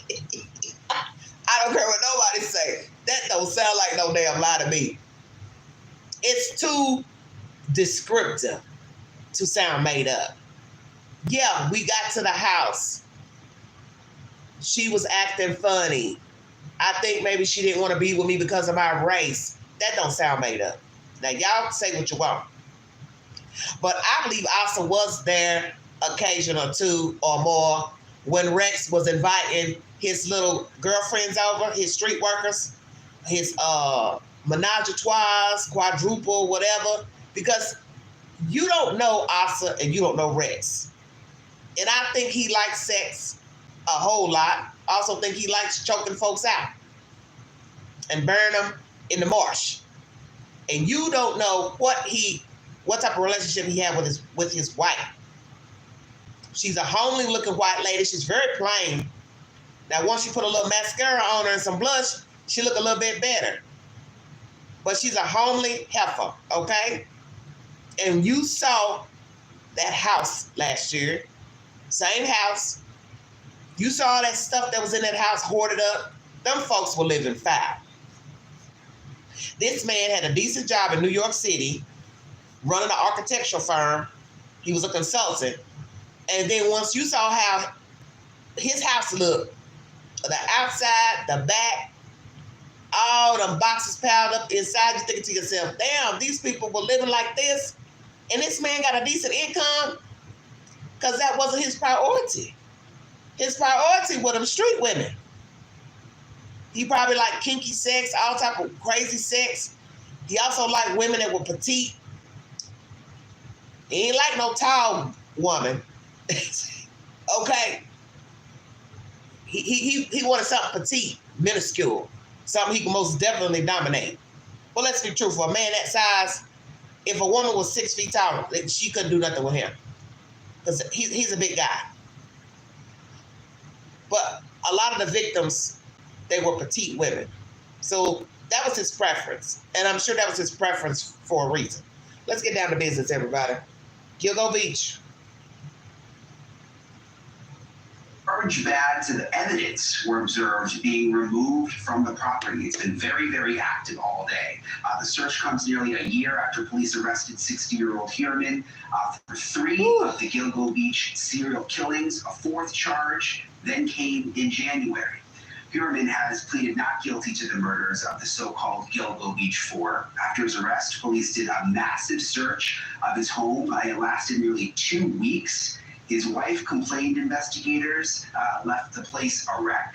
Speaker 1: I don't care what nobody say. That don't sound like no damn lie to me. It's too descriptive to sound made up. Yeah, we got to the house. She was acting funny. I think maybe she didn't want to be with me because of my race. That don't sound made up. Now, y'all say what you want. But I believe Asa was there occasion or two or more when Rex was inviting his little girlfriends over, his street workers, his menage a trois, quadruple, whatever, because you don't know Asa and you don't know Rex. And I think he likes sex a whole lot. I also think he likes choking folks out and burning them in the marsh. And you don't know what type of relationship he had with his wife. She's a homely looking white lady. She's very plain. Now, once you put a little mascara on her and some blush, she look a little bit better. But she's a homely heifer, okay? And you saw that house last year. Same house. You saw that stuff that was in that house hoarded up. Them folks were living foul. This man had a decent job in New York City, running an architectural firm. He was a consultant. And then once you saw how his house looked, the outside, the back, all them boxes piled up inside, you thinking to yourself, damn, these people were living like this, and this man got a decent income? Because that wasn't his priority. His priority were them street women. He probably liked kinky sex, all type of crazy sex. He also liked women that were petite. He ain't like no tall woman. Okay. He wanted something petite, minuscule, something he could most definitely dominate. Well, let's be truthful. A man that size, if a woman was 6 feet tall, she couldn't do nothing with him because he's a big guy. But a lot of the victims, they were petite women. So that was his preference. And I'm sure that was his preference for a reason. Let's get down to business, everybody. Gilgo Beach.
Speaker 5: Large bags of evidence were observed being removed from the property. It's been very, very active all day. The search comes nearly a year after police arrested 60-year-old Heuermann for 3 of the Gilgo Beach serial killings. A 4th charge then came in January. Heuermann has pleaded not guilty to the murders of the so-called Gilgo Beach 4. After his arrest, police did a massive search of his home. It lasted nearly 2 weeks. His wife complained investigators left the place a wreck.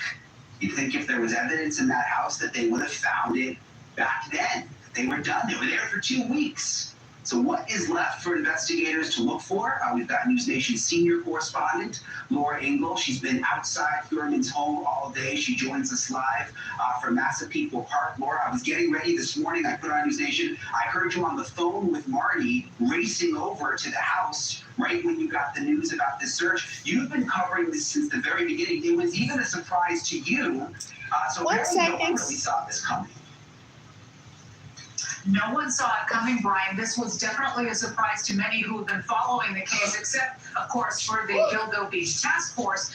Speaker 5: You'd think if there was evidence in that house that they would have found it back then. They were done. They were there for 2 weeks. So what is left for investigators to look for? We've got News Nation's senior correspondent, Laura Engel. She's been outside Heuermann's home all day. She joins us live from Massapequa Park. Laura, I was getting ready this morning. I put on News Nation. I heard you on the phone with Marty racing over to the house right when you got the news about this search. You've been covering this since the very beginning. It was even a surprise to you. So no one really saw this coming.
Speaker 6: No one saw it coming, Brian. This was definitely a surprise to many who have been following the case, except, of course, for the Gilgo Beach Task Force,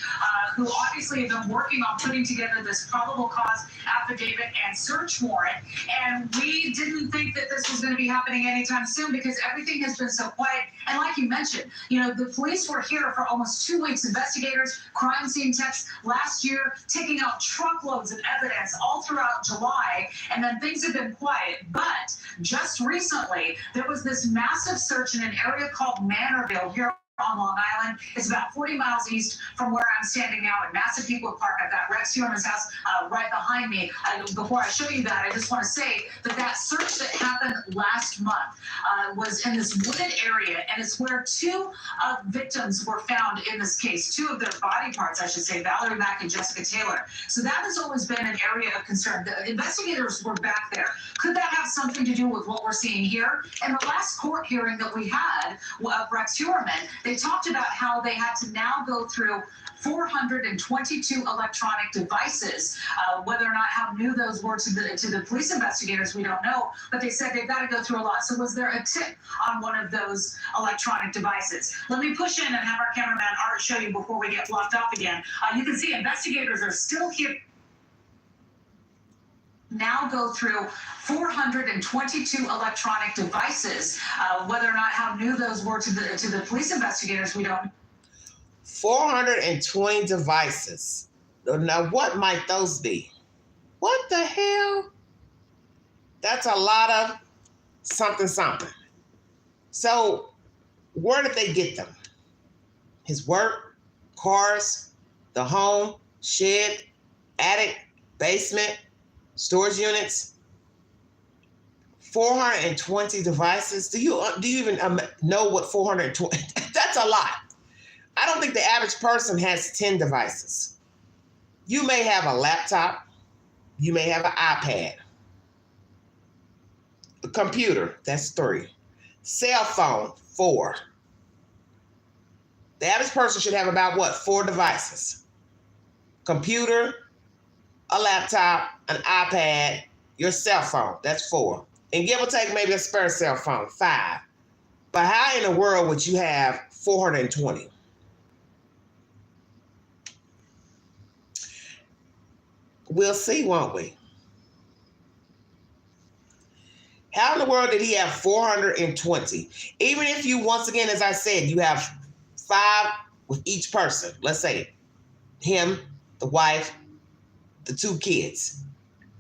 Speaker 6: who obviously have been working on putting together this probable cause affidavit and search warrant. And we didn't think that this was going to be happening anytime soon because everything has been so quiet. And like you mentioned, you know, the police were here for almost 2 weeks. Investigators, crime scene techs last year, taking out truckloads of evidence all throughout July. And then things have been quiet. But just recently, there was this massive search in an area called Manorville here on Long Island. It's about 40 miles east from where I'm standing now in Massapequa Park. I've got Rex Heuermann's house right behind me. Before I show you that, I just want to say that that search that happened last month was in this wooded area, and it's where 2 victims were found in this case, 2 of their body parts, I should say, Valerie Mack and Jessica Taylor. So that has always been an area of concern. The investigators were back there. Could that have something to do with what we're seeing here? In the last court hearing that we had of Rex Heuermann, they talked about how they had to now go through 422 electronic devices. Whether or not how new those were to the police investigators, we don't know. But they said they've got to go through a lot. So was there a tip on one of those electronic devices? Let me push in and have our cameraman Art show you before we get blocked off again. You can see investigators are still here. Now go through 422 electronic devices. Whether or not how new those were to the police investigators, we don't.
Speaker 1: 420 devices. Now, what might those be? What the hell? That's a lot of something. So, where did they get them? His work, cars, the home, shed, attic, basement, storage units. 420 devices. Do you even know what 420? That's a lot. I don't think the average person has 10 devices. You may have a laptop. You may have an iPad. A computer, that's 3. Cell phone, 4. The average person should have about what? 4 devices. Computer, a laptop, an iPad, your cell phone, that's 4. And give or take maybe a spare cell phone, 5. But how in the world would you have 420? We'll see, won't we? How in the world did he have 420? Even if you, once again, as I said, you have 5 with each person. Let's say him, the wife, the 2 kids.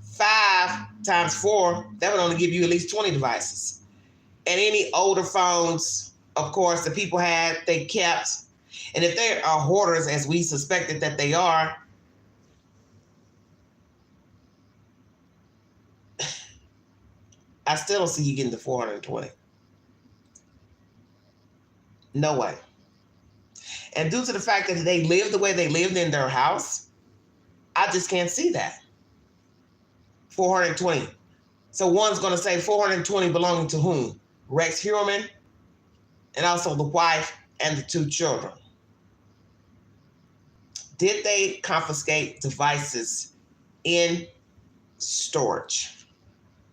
Speaker 1: 5 times 4, that would only give you at least 20 devices. And any older phones, of course, the people had, they kept. And if they are hoarders, as we suspected that they are, I still don't see you getting to 420. No way. And due to the fact that they lived the way they lived in their house, I just can't see that. 420. So one's going to say 420 belonging to whom? Rex Heuermann, and also the wife and the 2 children. Did they confiscate devices in storage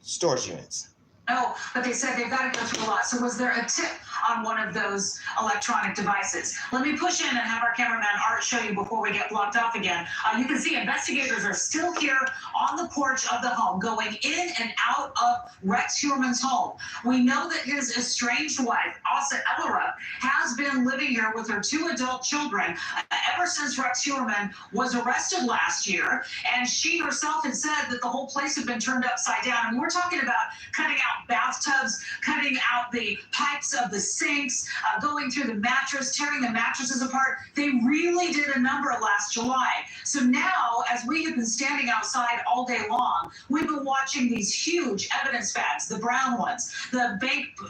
Speaker 1: units?
Speaker 6: No, but they said they've got to go through a lot. So was there a tip on one of those electronic devices? Let me push in and have our cameraman Art show you before we get blocked off again. You can see investigators are still here on the porch of the home, going in and out of Rex Heuermann's home. We know that his estranged wife, Asa Ellerup, has been living here with her 2 adult children ever since Rex Heuermann was arrested last year. And she herself had said that the whole place had been turned upside down. And we're talking about cutting out bathtubs, cutting out the pipes of the sinks, going through the mattress, tearing the mattresses apart. They really did a number last July. So now, as we have been standing outside all day long, we've been watching these huge evidence bags, the brown ones, the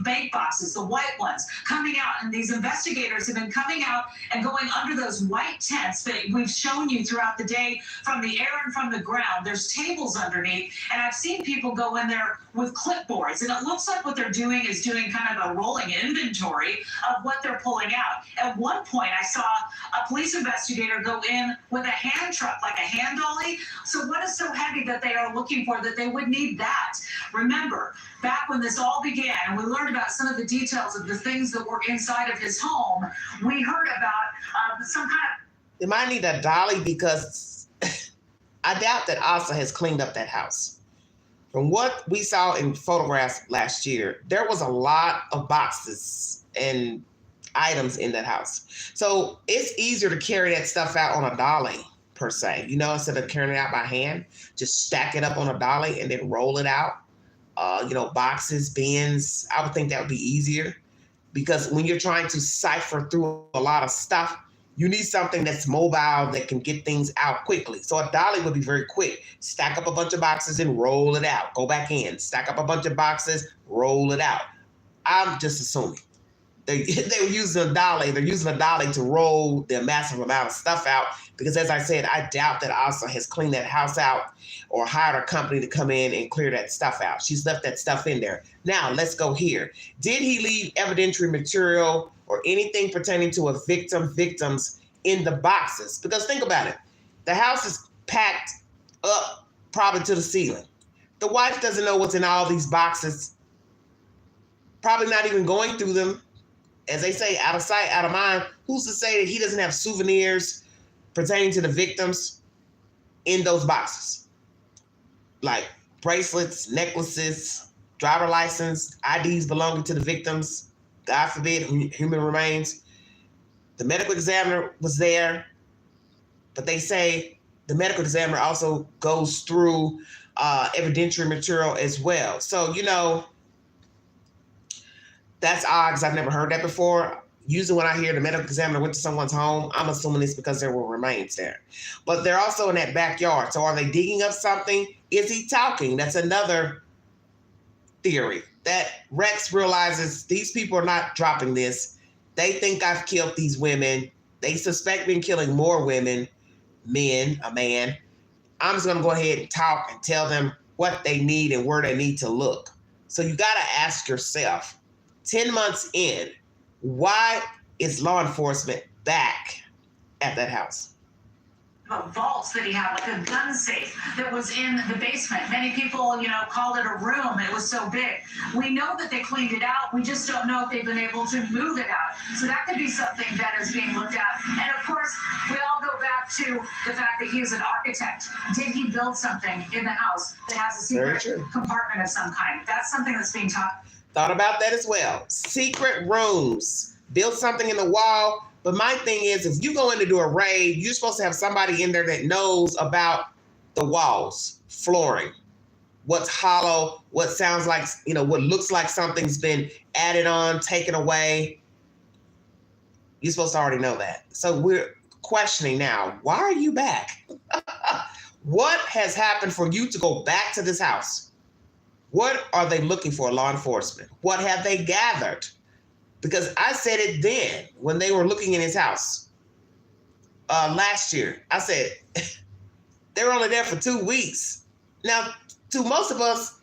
Speaker 6: bank boxes, the white ones, coming out. And these investigators have been coming out and going under those white tents that we've shown you throughout the day from the air and from the ground. There's tables underneath, and I've seen people go in there with clipboards. And it looks like what they're doing is doing kind of a rolling inventory of what they're pulling out. At one point, I saw a police investigator go in with a hand truck, like a hand dolly. So what is so heavy that they are looking for that they would need that? Remember, back when this all began and we learned about some of the details of the things that were inside of his home, we heard about some kind of...
Speaker 1: They might need a dolly because I doubt that Asa has cleaned up that house. From what we saw in photographs last year, there was a lot of boxes and items in that house. So it's easier to carry that stuff out on a dolly, per se. You know, instead of carrying it out by hand, just stack it up on a dolly and then roll it out. Boxes, bins, I would think that would be easier. Because when you're trying to cipher through a lot of stuff, you need something that's mobile that can get things out quickly. So a dolly would be very quick. Stack up a bunch of boxes and roll it out. Go back in. Stack up a bunch of boxes, roll it out. I'm just assuming. They're using a dolly. They're using a dolly to roll the massive amount of stuff out. Because as I said, I doubt that Asa has cleaned that house out or hired a company to come in and clear that stuff out. She's left that stuff in there. Now, let's go here. Did he leave evidentiary material or anything pertaining to a victims in the boxes? Because think about it. The house is packed up probably to the ceiling. The wife doesn't know what's in all these boxes. Probably not even going through them. As they say, out of sight, out of mind. Who's to say that he doesn't have souvenirs pertaining to the victims in those boxes? Like bracelets, necklaces, driver license, IDs belonging to the victims, God forbid, human remains. The medical examiner was there, but they say the medical examiner also goes through evidentiary material as well. So, that's odd because I've never heard that before. Usually when I hear the medical examiner went to someone's home, I'm assuming it's because there were remains there. But they're also in that backyard. So are they digging up something? Is he talking? That's another theory. That Rex realizes these people are not dropping this. They think I've killed these women. They suspect me of killing more women, a man. I'm just going to go ahead and talk and tell them what they need and where they need to look. So you got to ask yourself, 10 months in, why is law enforcement back at that house?
Speaker 6: Vaults that he had, like a gun safe that was in the basement. Many people, called it a room. It was so big. We know that they cleaned it out. We just don't know if they've been able to move it out. So that could be something that is being looked at. And of course, we all go back to the fact that he is an architect. Did he build something in the house that has a secret compartment of some kind? That's something that's being thought
Speaker 1: about that as well. Secret rooms. Build something in the wall. But my thing is, if you go in to do a raid, you're supposed to have somebody in there that knows about the walls, flooring, what's hollow, what sounds like, what looks like something's been added on, taken away. You're supposed to already know that. So we're questioning now, why are you back? What has happened for you to go back to this house? What are they looking for, law enforcement? What have they gathered? Because I said it then when they were looking in his house last year. I said, they were only there for 2 weeks. Now, to most of us,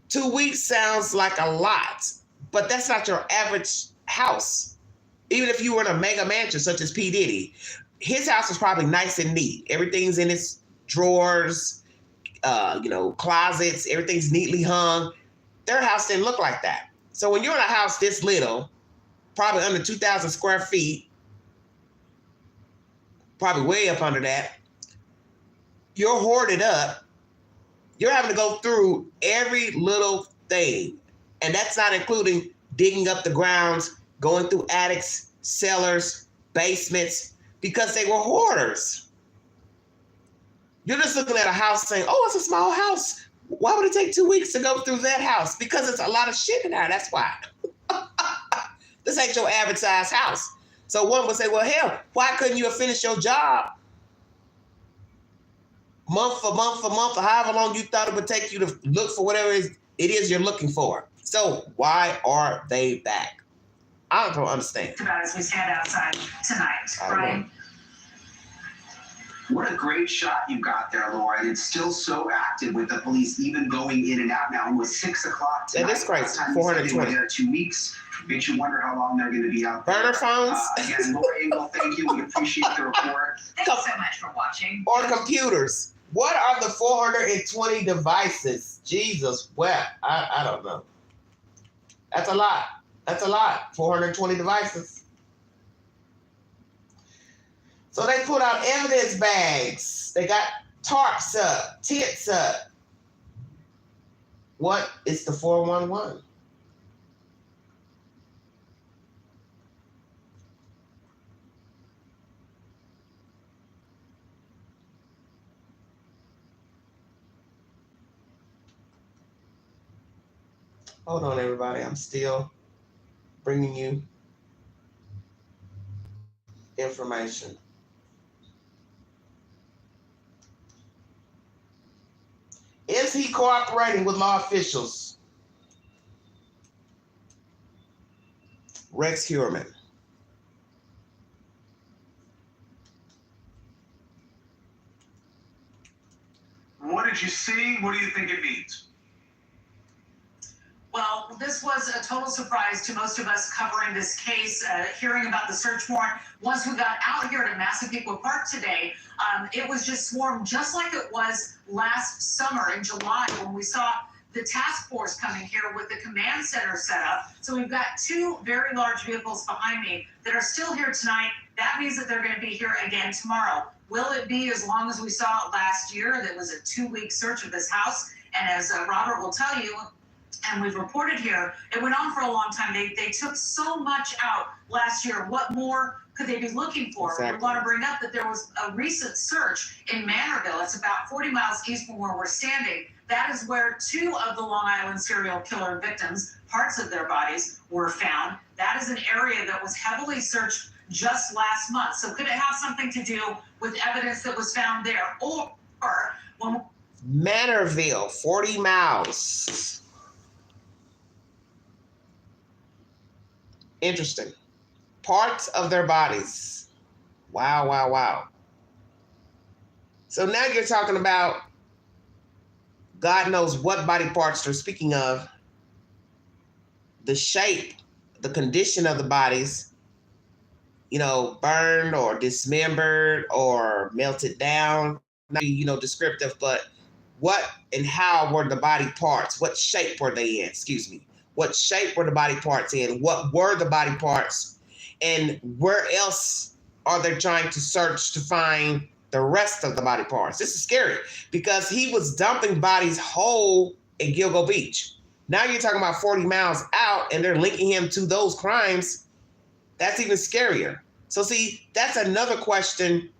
Speaker 1: 2 weeks sounds like a lot. But that's not your average house. Even if you were in a mega mansion such as P. Diddy, his house is probably nice and neat. Everything's in its drawers, closets, everything's neatly hung. Their house didn't look like that. So when you're in a house this little, probably under 2,000 square feet, probably way up under that, you're hoarded up. You're having to go through every little thing. And that's not including digging up the grounds, going through attics, cellars, basements, because they were hoarders. You're just looking at a house saying, oh, it's a small house. Why would it take 2 weeks to go through that house? Because it's a lot of shit in there. That's why. This ain't your average size house. So one would say, well, hell, why couldn't you have finished your job month for month for month, or however long you thought it would take you to look for whatever it is you're looking for? So why are they back? I don't understand.
Speaker 6: About as we stand outside tonight, Brian.
Speaker 5: What a great shot you got there, Laura. And it's still so active with the police even going in and out now. It was 6 o'clock tonight.
Speaker 1: That is crazy. 420.
Speaker 5: There 2 weeks. Makes you wonder how long they're going to be out there.
Speaker 1: Burner phones.
Speaker 5: Again, Laura Engel, thank you. We appreciate the report.
Speaker 6: Thanks so much for watching.
Speaker 1: Or computers. What are the 420 devices? Jesus wept. I don't know. That's a lot. That's a lot. 420 devices. So they put out evidence bags. They got tarps up, tents up. What is the 411? Hold on, everybody. I'm still bringing you information. Is he cooperating with law officials? Rex Heuermann.
Speaker 2: What did you see? What do you think it means?
Speaker 6: Well, this was a total surprise to most of us covering this case, hearing about the search warrant. Once we got out here to Massapequa Park today, it was just swarmed just like it was last summer in July when we saw the task force coming here with the command center set up. So we've got 2 very large vehicles behind me that are still here tonight. That means that they're going to be here again tomorrow. Will it be as long as we saw it last year? That was a 2-week search of this house. And as Robert will tell you, and we've reported here, it went on for a long time. They took so much out last year. What more could they be looking for?
Speaker 1: Exactly.
Speaker 6: We want to bring up that there was a recent search in Manorville. It's about 40 miles east from where we're standing. That is where 2 of the Long Island serial killer victims, parts of their bodies, were found. That is an area that was heavily searched just last month. So could it have something to do with evidence that was found there? Or when
Speaker 1: Manorville, 40 miles. Interesting. Parts of their bodies. Wow, wow, wow. So now you're talking about God knows what body parts they're speaking of. The shape, the condition of the bodies, burned or dismembered or melted down. Not descriptive, but what and how were the body parts? What shape were they in? Excuse me. What shape were the body parts in? What were the body parts? And where else are they trying to search to find the rest of the body parts? This is scary because he was dumping bodies whole in Gilgo Beach. Now you're talking about 40 miles out and they're linking him to those crimes. That's even scarier. So see, that's another question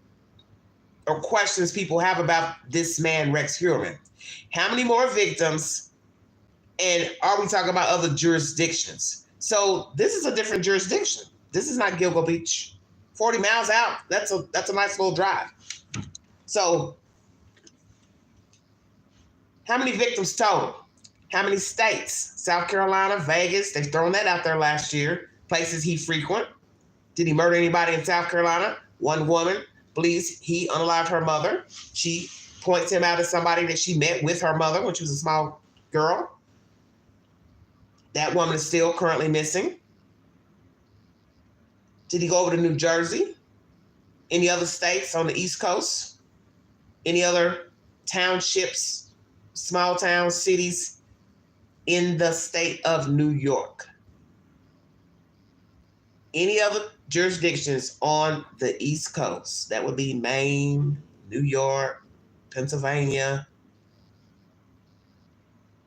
Speaker 1: or questions people have about this man, Rex Heuermann. How many more victims? And are we talking about other jurisdictions? So this is a different jurisdiction. This is not Gilgo Beach. 40 miles out, that's a nice little drive. So how many victims total? How many states? South Carolina, Vegas, they've thrown that out there last year. Places he frequent. Did he murder anybody in South Carolina? One woman believes he unalived her mother. She points him out as somebody that she met with her mother when she was a small girl. That woman is still currently missing. Did he go over to New Jersey? Any other states on the East Coast? Any other townships, small towns, cities in the state of New York? Any other jurisdictions on the East Coast? That would be Maine, New York, Pennsylvania.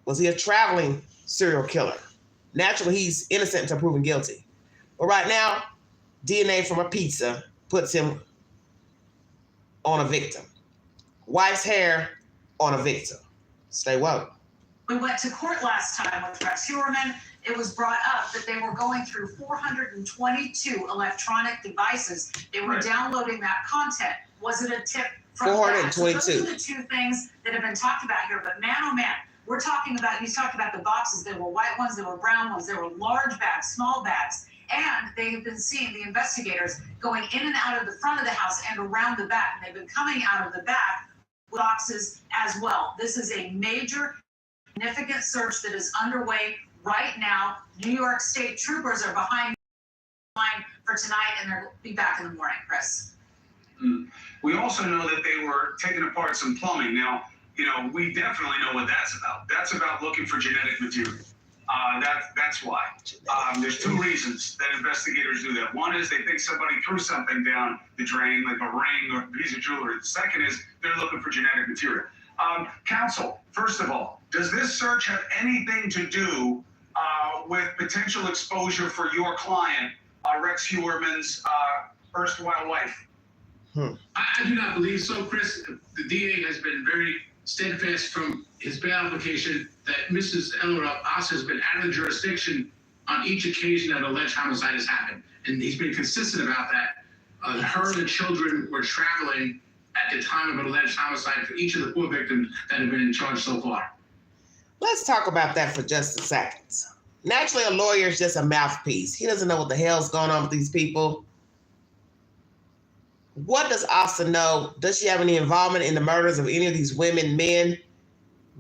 Speaker 1: Was he a traveling serial killer? Naturally, he's innocent until proven guilty. But right now, DNA from a pizza puts him on a victim. Wife's hair on a victim. Stay woke.
Speaker 6: We went to court last time with Rex Heuermann. It was brought up that they were going through 422 electronic devices. They were downloading that content. Was it a tip from
Speaker 1: 422.
Speaker 6: that? So those are the two things that have been talked about here. But man, oh man, we're talking about, he's talked about the boxes. There were white ones, there were brown ones, there were large bags, small bags. And they've been seeing the investigators going in and out of the front of the house and around the back. And they've been coming out of the back with boxes as well. This is a major, significant search that is underway right now. New York State troopers are behind the line for tonight, and they'll be back in the morning, Chris.
Speaker 2: We also know that they were taking apart some plumbing. Now, you know, we definitely know what that's about. That's about looking for genetic material. That's why. There's two reasons that investigators do that. One is they think somebody threw something down the drain, like a ring or a piece of jewelry. The second is they're looking for genetic material. Counsel, first of all, does this search have anything to do with potential exposure for your client, Rex Heuermann's erstwhile wife?
Speaker 7: I do not believe so, Chris. The DA has been very steadfast from his bail application that Mrs. Eleanor Asa has been out of the jurisdiction on each occasion that alleged homicide has happened. And he's been consistent about that. Her and the children were traveling at the time of an alleged homicide for each of the 4 victims that have been in charge so far.
Speaker 1: Let's talk about that for just a second. Naturally, a lawyer is just a mouthpiece. He doesn't know what the hell's going on with these people. What does Asa know? Does she have any involvement in the murders of any of these women, men?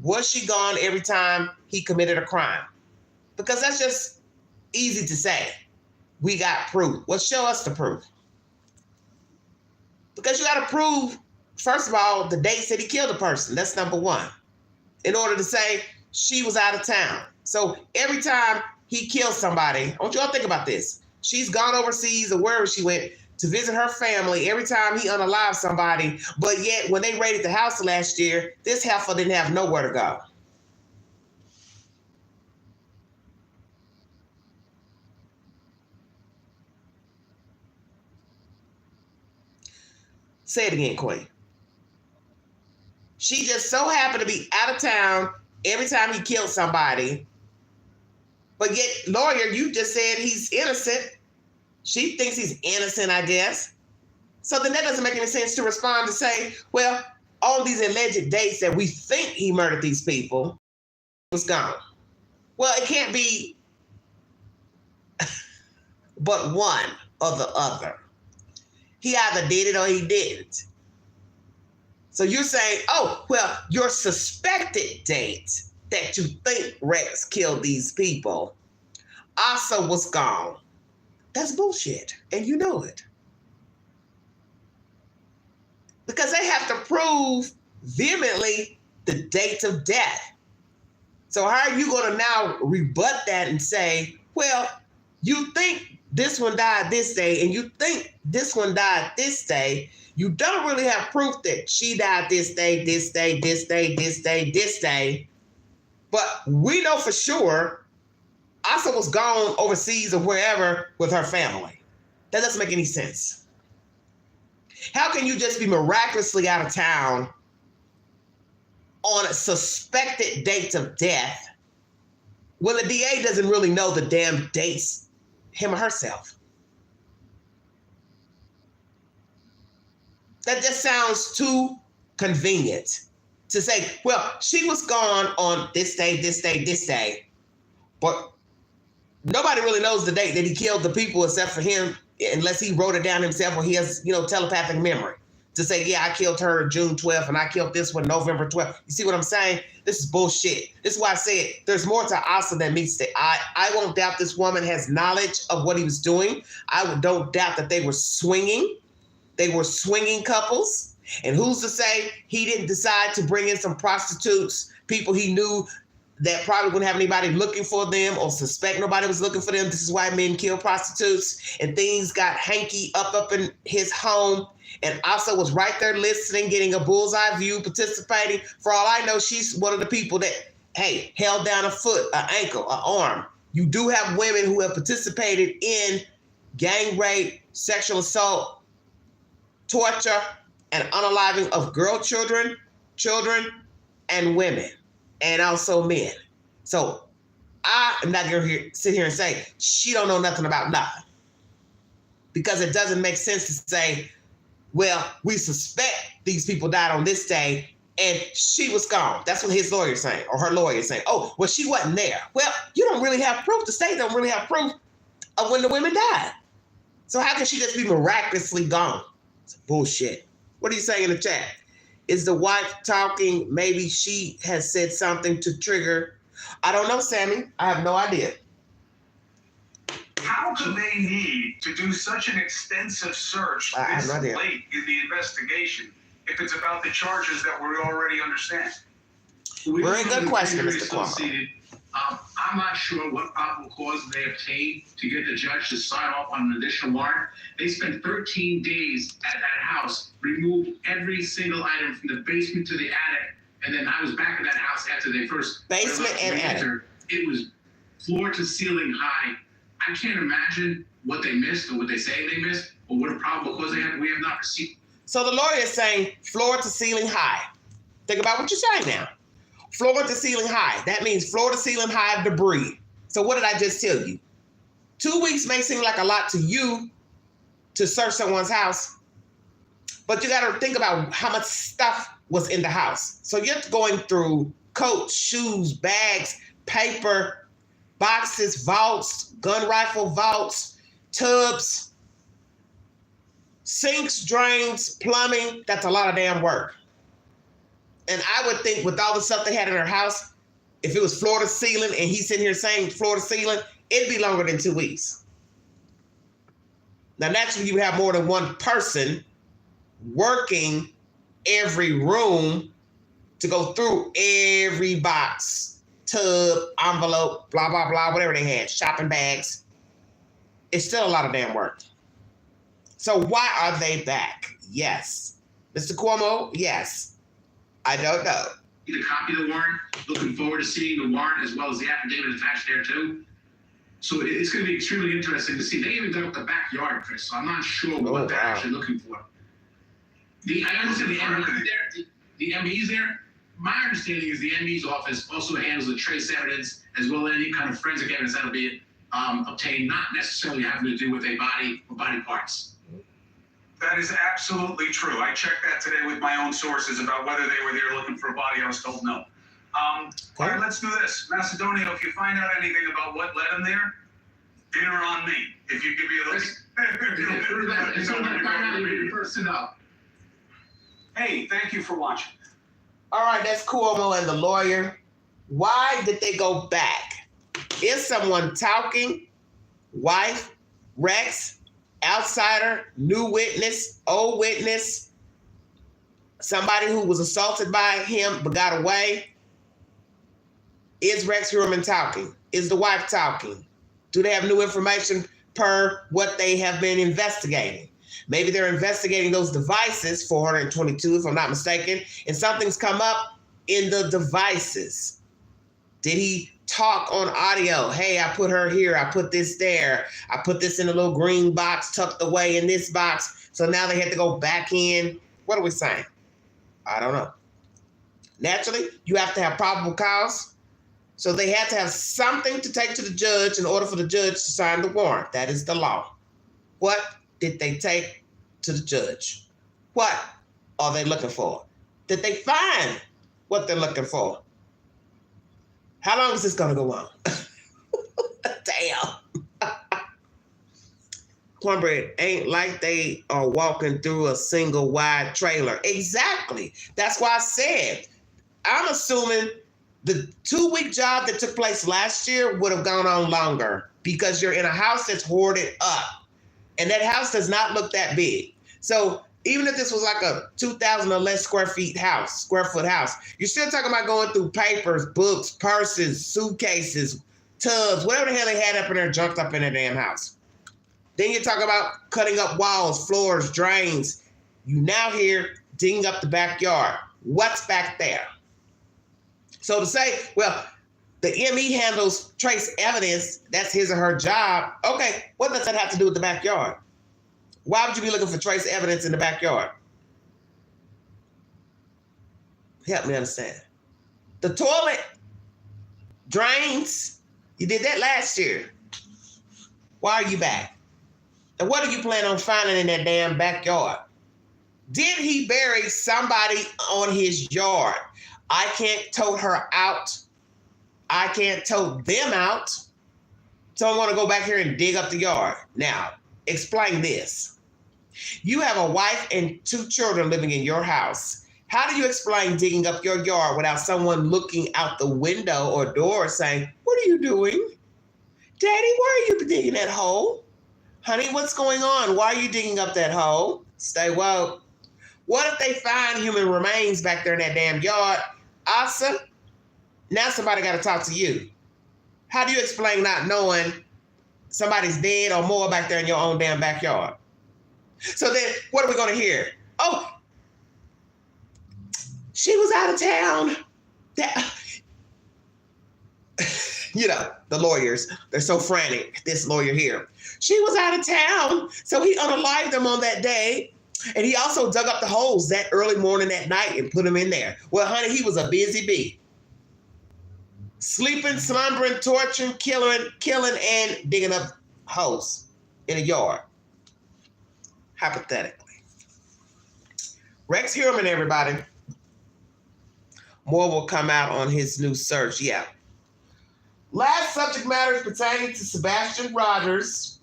Speaker 1: Was she gone every time he committed a crime? Because that's just easy to say. We got proof. Well, show us the proof. Because you got to prove, first of all, the dates that he killed a person. That's number one. In order to say she was out of town. So every time he kills somebody, I want you all to think about this. She's gone overseas or wherever she went to visit her family every time he unalived somebody. But yet, when they raided the house last year, this heifer didn't have nowhere to go. Say it again, Queen. She just so happened to be out of town every time he killed somebody. But yet, lawyer, you just said he's innocent. She thinks he's innocent, I guess. So then that doesn't make any sense to respond to say, well, all these alleged dates that we think he murdered these people was gone. Well, it can't be but one or the other. He either did it or he didn't. So you're saying, oh, well, your suspected date that you think Rex killed these people also was gone. That's bullshit, and you know it. Because they have to prove vehemently the date of death. So how are you going to now rebut that and say, well, you think this one died this day, and you think this one died this day. You don't really have proof that she died this day, this day, this day, this day, this day. But we know for sure Asa was gone overseas or wherever with her family. That doesn't make any sense. How can you just be miraculously out of town on a suspected date of death when the DA doesn't really know the damn dates, him or herself? That just sounds too convenient to say, well, she was gone on this day, this day, this day. But nobody really knows the date that he killed the people except for him, unless he wrote it down himself or he has, telepathic memory to say, yeah, I killed her June 12th and I killed this one November 12th. You see what I'm saying? This is bullshit. This is why I said there's more to Asa than meets the eye. I won't doubt this woman has knowledge of what he was doing. I don't doubt that they were swinging. They were swinging couples. And who's to say he didn't decide to bring in some prostitutes, people he knew that probably wouldn't have anybody looking for them or suspect nobody was looking for them. This is why men kill prostitutes. And things got hanky up in his home. And also was right there listening, getting a bullseye view, participating. For all I know, she's one of the people that, hey, held down a foot, an ankle, an arm. You do have women who have participated in gang rape, sexual assault, torture, and unaliving of girl children, and women, and also men. So I am not going to sit here and say she don't know nothing about nothing, because it doesn't make sense to say, well, we suspect these people died on this day and she was gone. That's what his lawyer's saying, or her lawyer's saying. Oh, well, she wasn't there. Well, you don't really have proof. The state don't really have proof of when the women died. So how can she just be miraculously gone? It's bullshit. What are you saying in the chat? Is the wife talking? Maybe she has said something to trigger. I don't know, Sammy. I have no idea.
Speaker 2: How could they need to do such an extensive search this late in the investigation if it's about the charges that we already understand?
Speaker 1: Very good question, Mr. Cuomo.
Speaker 7: I'm not sure what probable cause they obtained to get the judge to sign off on an additional warrant. They spent 13 days at that house, removed every single item from the basement to the attic, and then I was back at that house after they first
Speaker 1: basement and attic.
Speaker 7: It was floor to ceiling high. I can't imagine what they missed or what they say they missed or what a probable cause they have. We have not received.
Speaker 1: So the lawyer is saying floor to ceiling high. Think about what you're saying now. Floor to ceiling high. That means floor to ceiling high debris. So what did I just tell you? 2 weeks may seem like a lot to you to search someone's house, but you got to think about how much stuff was in the house. So you're going through coats, shoes, bags, paper, boxes, vaults, gun rifle vaults, tubs, sinks, drains, plumbing. That's a lot of damn work. And I would think with all the stuff they had in their house, if it was floor to ceiling and he's sitting here saying floor to ceiling, it'd be longer than 2 weeks. Now, naturally, you would have more than one person working every room to go through every box, tub, envelope, blah, blah, blah, whatever they had, shopping bags. It's still a lot of damn work. So why are they back? Yes. Mr. Cuomo, yes. I don't know.
Speaker 7: Need a copy of the warrant. Looking forward to seeing the warrant as well as the affidavit attached there too. So it's going to be extremely interesting to see. They even dug up the backyard, Chris. So I'm not sure what they're actually looking for. I understand the ME's there. The ME's there. My understanding is the ME's office also handles the trace evidence as well as any kind of forensic evidence that'll be obtained, not necessarily having to do with a body or body parts.
Speaker 2: That is absolutely true. I checked that today with my own sources about whether they were there looking for a body. I was told no. All right, let's do this. Macedonio, if you find out anything about what led him there, dinner on me. If you give me those. Hey, thank you for watching.
Speaker 1: All right, that's Cuomo and the lawyer. Why did they go back? Is someone talking? Wife? Rex? Outsider, new witness, old witness, somebody who was assaulted by him but got away? Is Rex Heuermann talking? Is the wife talking? Do they have new information per what they have been investigating? Maybe they're investigating those devices, 422 if I'm not mistaken, and something's come up in the devices. Did he talk on audio? Hey, I put her here. I put this there. I put this in a little green box tucked away in this box. So now they had to go back in. What are we saying? I don't know. Naturally, you have to have probable cause. So they had to have something to take to the judge in order for the judge to sign the warrant. That is the law. What did they take to the judge? What are they looking for? Did they find what they're looking for? How long is this going to go on? Damn. Cornbread, ain't like they are walking through a single wide trailer. Exactly. That's why I said, I'm assuming The 2-week job that took place last year would have gone on longer because you're in a house that's hoarded up. And that house does not look that big. So even if this was like a 2,000 or less square foot house, you're still talking about going through papers, books, purses, suitcases, tubs, whatever the hell they had up in there, junked up in their damn house. Then you talk about cutting up walls, floors, drains. You now here digging up the backyard. What's back there? So to say, well, the ME handles trace evidence, that's his or her job. Okay, what does that have to do with the backyard? Why would you be looking for trace evidence in the backyard? Help me understand. The toilet drains, you did that last year. Why are you back? And what do you plan on finding in that damn backyard? Did he bury somebody on his yard? I can't tote her out. I can't tote them out. So I want to go back here and dig up the yard. Now, explain this. You have a wife and 2 children living in your house. How do you explain digging up your yard without someone looking out the window or door saying, what are you doing? Daddy, why are you digging that hole? Honey, what's going on? Why are you digging up that hole? Stay woke. What if they find human remains back there in that damn yard? Asa, now somebody got to talk to you. How do you explain not knowing somebody's dead or more back there in your own damn backyard? So then what are we going to hear? Oh, she was out of town. You know, the lawyers, they're so frantic, this lawyer here. She was out of town, so he unalived them on that day. And he also dug up the holes that early morning that night and put them in there. Well, honey, he was a busy bee. Sleeping, slumbering, torturing, killing, and digging up holes in a yard. Hypothetically. Rex Heuermann, everybody. More will come out on his new search. Yeah. Last subject matter is pertaining to Sebastian Rogers.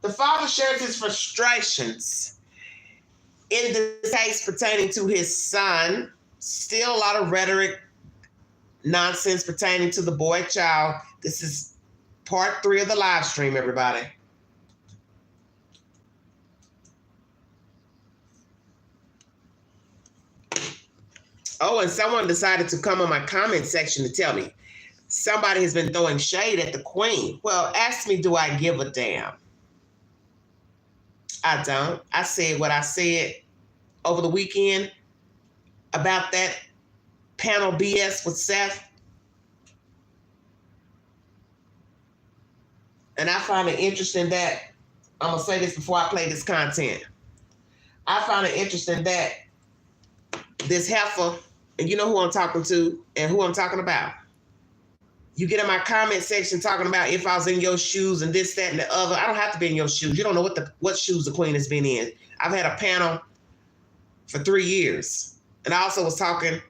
Speaker 1: The father shares his frustrations in this case pertaining to his son. Still a lot of rhetoric, nonsense pertaining to the boy child. This is part 3 of the live stream, everybody. Oh, and someone decided to come on my comment section to tell me somebody has been throwing shade at the queen. Well, ask me, do I give a damn? I don't. I said what I said over the weekend about that panel BS with Seth. And I find it interesting that, I'm going to say this before I play this content. I find it interesting that this heifer, and you know who I'm talking to and who I'm talking about. You get in my comment section talking about if I was in your shoes and this, that, and the other. I don't have to be in your shoes. You don't know what shoes the queen has been in. I've had a panel for 3 years. And I also was talking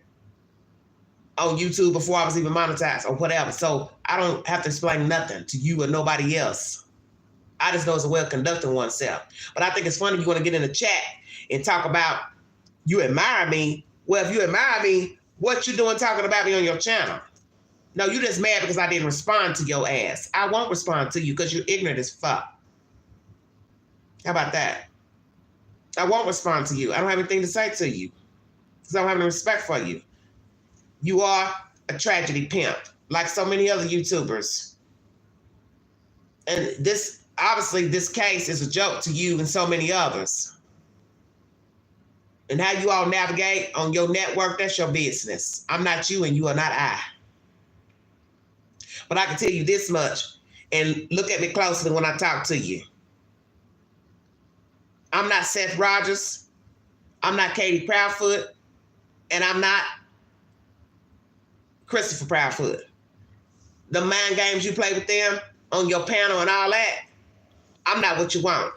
Speaker 1: on YouTube before I was even monetized or whatever. So I don't have to explain nothing to you or nobody else. I just know it's a way of conducting oneself. But I think it's funny you want to get in the chat and talk about you admire me. Well, if you admire me, what you doing talking about me on your channel? No, you just mad because I didn't respond to your ass. I won't respond to you because you're ignorant as fuck. How about that? I won't respond to you. I don't have anything to say to you because I don't have any respect for you. You are a tragedy pimp, like so many other YouTubers. And this, obviously, this case is a joke to you and so many others. And how you all navigate on your network, that's your business. I'm not you and you are not I. But I can tell you this much, and look at me closely when I talk to you. I'm not Seth Rogers. I'm not Katie Proudfoot. And I'm not Christopher Proudfoot. The mind games you play with them on your panel and all that, I'm not what you want.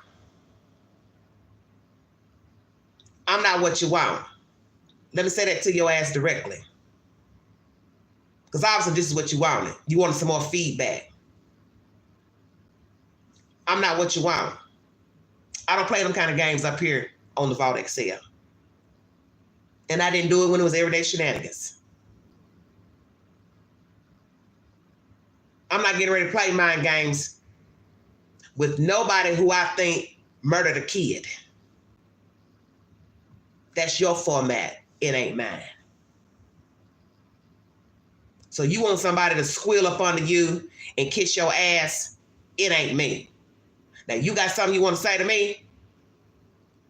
Speaker 1: I'm not what you want. Let me say that to your ass directly. Because obviously this is what you wanted. You wanted some more feedback. I'm not what you want. I don't play them kind of games up here on the Vault Excel. And I didn't do it when it was everyday shenanigans. I'm not getting ready to play mind games with nobody who I think murdered a kid. That's your format. It ain't mine. So you want somebody to squeal up under you and kiss your ass? It ain't me. Now, you got something you want to say to me?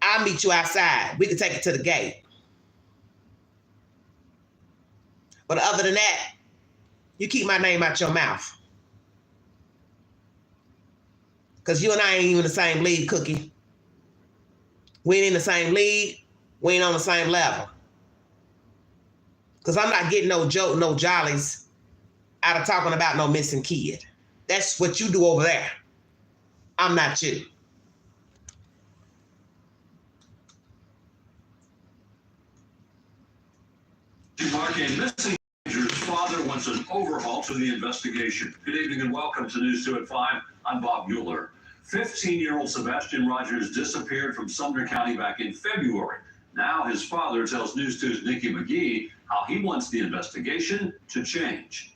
Speaker 1: I'll meet you outside. We can take it to the gate. But other than that, you keep my name out your mouth. Because you and I ain't even in the same league, Cookie. We ain't in the same league. We ain't on the same level. Because I'm not getting no joke, no jollies out of talking about no missing kid. That's what you do over there. I'm not you.
Speaker 8: Mark, a missing teenager's father wants an overhaul to the investigation. Good evening and welcome to News 2 at 5. I'm Bob Mueller. 15-year-old Sebastian Rogers disappeared from Sumner County back in February. Now his father tells News 2's Nikki McGee how he wants the investigation to change.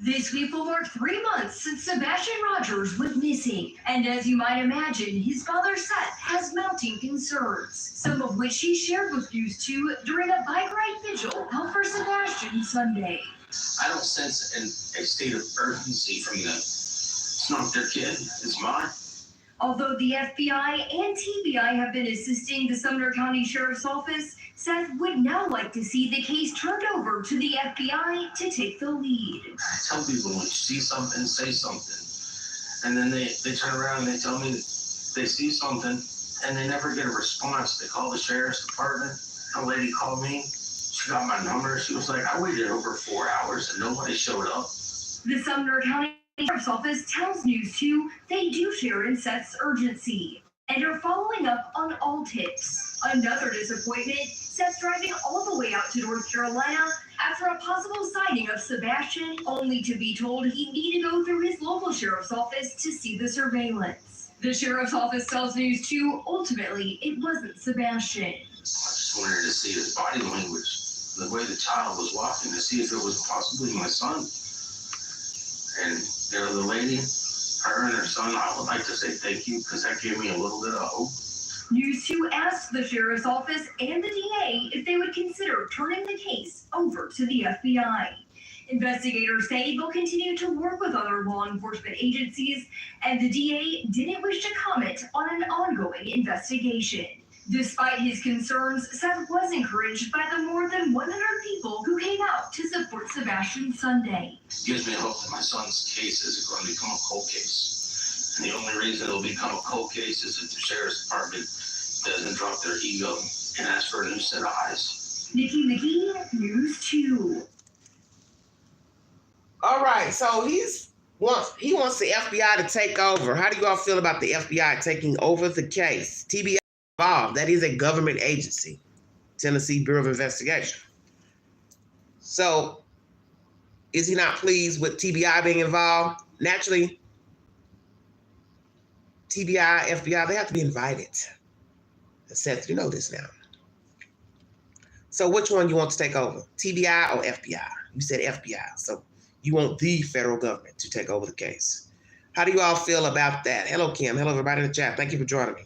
Speaker 9: This week will mark 3 months since Sebastian Rogers went missing. And as you might imagine, his father Seth has mounting concerns, some of which he shared with News 2 during a bike ride vigil held for Sebastian Sunday.
Speaker 10: I don't sense a state of urgency from them. It's not their kid, it's mine.
Speaker 9: Although the FBI and TBI have been assisting the Sumner County Sheriff's Office, Seth would now like to see the case turned over to the FBI to take the lead.
Speaker 10: I tell people when you see something, say something. And then they turn around and they tell me that they see something and they never get a response. They call the Sheriff's Department. A lady called me. She got my number. She was like, I waited over 4 hours and nobody showed up.
Speaker 9: The Sumner County Sheriff's Office tells News 2 they do share in Seth's urgency and are following up on all tips. Another disappointment, Seth's driving all the way out to North Carolina after a possible sighting of Sebastian, only to be told he needed to go through his local sheriff's office to see the surveillance. The sheriff's office tells News 2 ultimately it wasn't Sebastian.
Speaker 10: I just wanted to see his body language, the way the child was walking, to see if it was possibly my son. And the lady, her and her son, I would like to say thank you because that gave me a little bit of hope.
Speaker 9: News 2 asked the sheriff's office and the DA if they would consider turning the case over to the FBI. Investigators say they'll continue to work with other law enforcement agencies, and the DA didn't wish to comment on an ongoing investigation. Despite his concerns, Seth was encouraged by the more than 100 people who came out to support Sebastian Sunday.
Speaker 10: It gives me hope that my son's case isn't going to become a cold case. And the only reason it'll become a cold case is if the Sheriff's Department doesn't drop their ego and ask for a new set of eyes.
Speaker 9: Nikki McGee, News 2.
Speaker 1: All right, so he wants the FBI to take over. How do you all feel about the FBI taking over the case? TBI involved. That is a government agency, Tennessee Bureau of Investigation. So is he not pleased with TBI being involved? Naturally, TBI, FBI, they have to be invited. Seth, you know this now. So which one you want to take over, TBI or FBI? You said FBI, so you want the federal government to take over the case. How do you all feel about that? Hello, Kim. Hello, everybody in the chat. Thank you for joining me.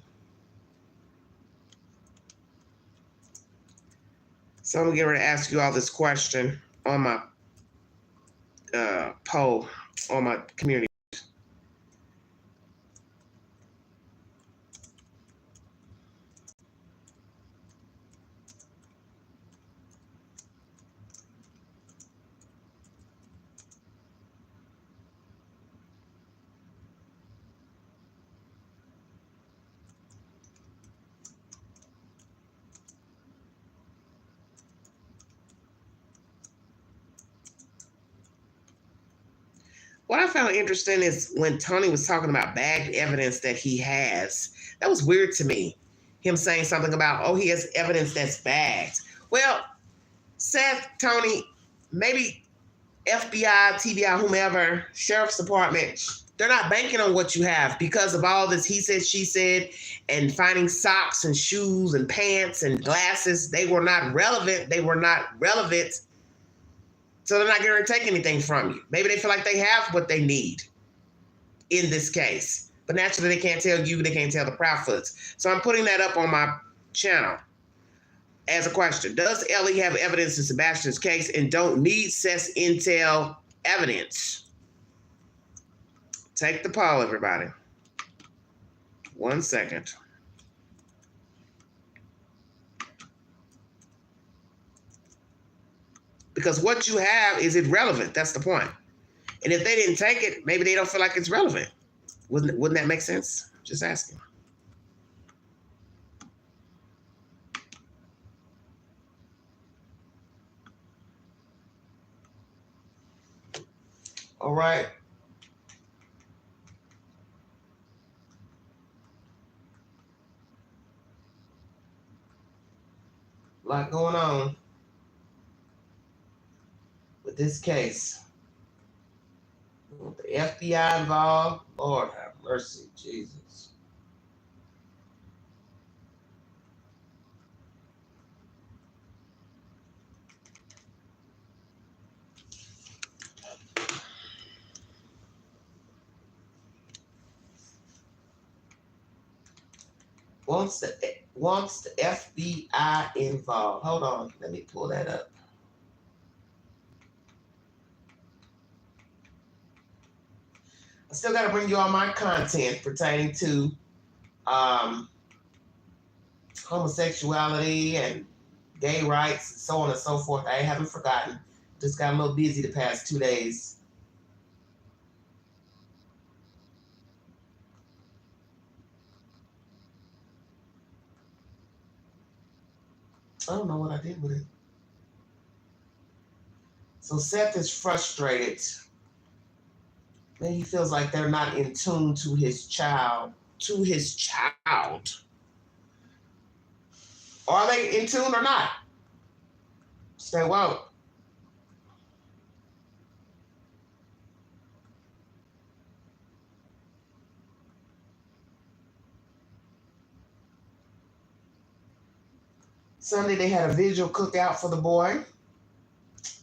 Speaker 1: So I'm going to get ready to ask you all this question on my poll on my community. What I found interesting is when Tony was talking about bagged evidence that he has. That was weird to me. Him saying something about, oh, he has evidence that's bagged. Well, Seth, Tony, maybe FBI, TBI, whomever, Sheriff's Department, they're not banking on what you have because of all this he said, she said, and finding socks and shoes and pants and glasses. They were not relevant. They were not relevant So they're not going to take anything from you. Maybe they feel like they have what they need in this case. But naturally, they can't tell you, they can't tell the Proudfoots. So I'm putting that up on my channel as a question. Does Ellie have evidence in Sebastian's case and don't need SETH intel evidence? Take the poll, everybody. 1 second. Because what you have is irrelevant. That's the point. And if they didn't take it, maybe they don't feel like it's relevant. Wouldn't that make sense? Just asking. All right. A lot going on with this case. With the FBI involved, Lord have mercy, Jesus. Wants the FBI involved. Hold on, let me pull that up. I still got to bring you all my content pertaining to homosexuality and gay rights and so on and so forth. I haven't forgotten. Just got a little busy the past 2 days. I don't know what I did with it. So Seth is frustrated. Maybe he feels like they're not in tune to his child. Are they in tune or not? Say, well, Sunday they had a visual cookout for the boy.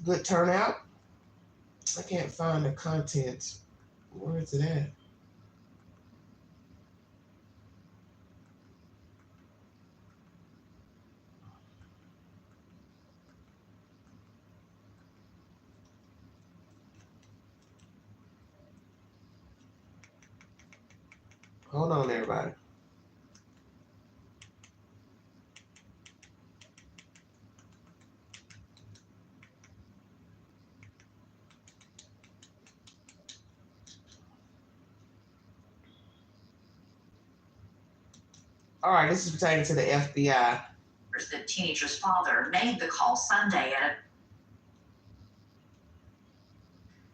Speaker 1: Good turnout. I can't find the content. Where is it at? Hold on, everybody. All right, this is pertaining to the FBI.
Speaker 11: The teenager's father made the call Sunday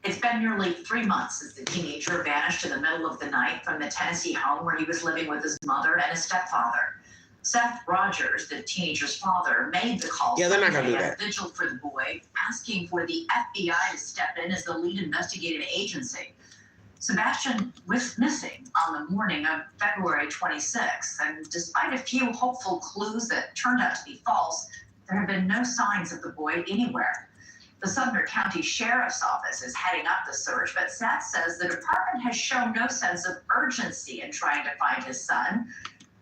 Speaker 11: It's been nearly 3 months since the teenager vanished in the middle of the night from the Tennessee home where he was living with his mother and his stepfather. Seth Rogers, the teenager's father, made the call
Speaker 1: They're not gonna
Speaker 11: Sunday
Speaker 1: do
Speaker 11: at
Speaker 1: that.
Speaker 11: a vigil for the boy, asking for the FBI to step in as the lead investigative agency. Sebastian was missing on the morning of February 26th, and despite a few hopeful clues that turned out to be false, there have been no signs of the boy anywhere. The Sumner County Sheriff's Office is heading up the search, but Seth says the department has shown no sense of urgency in trying to find his son.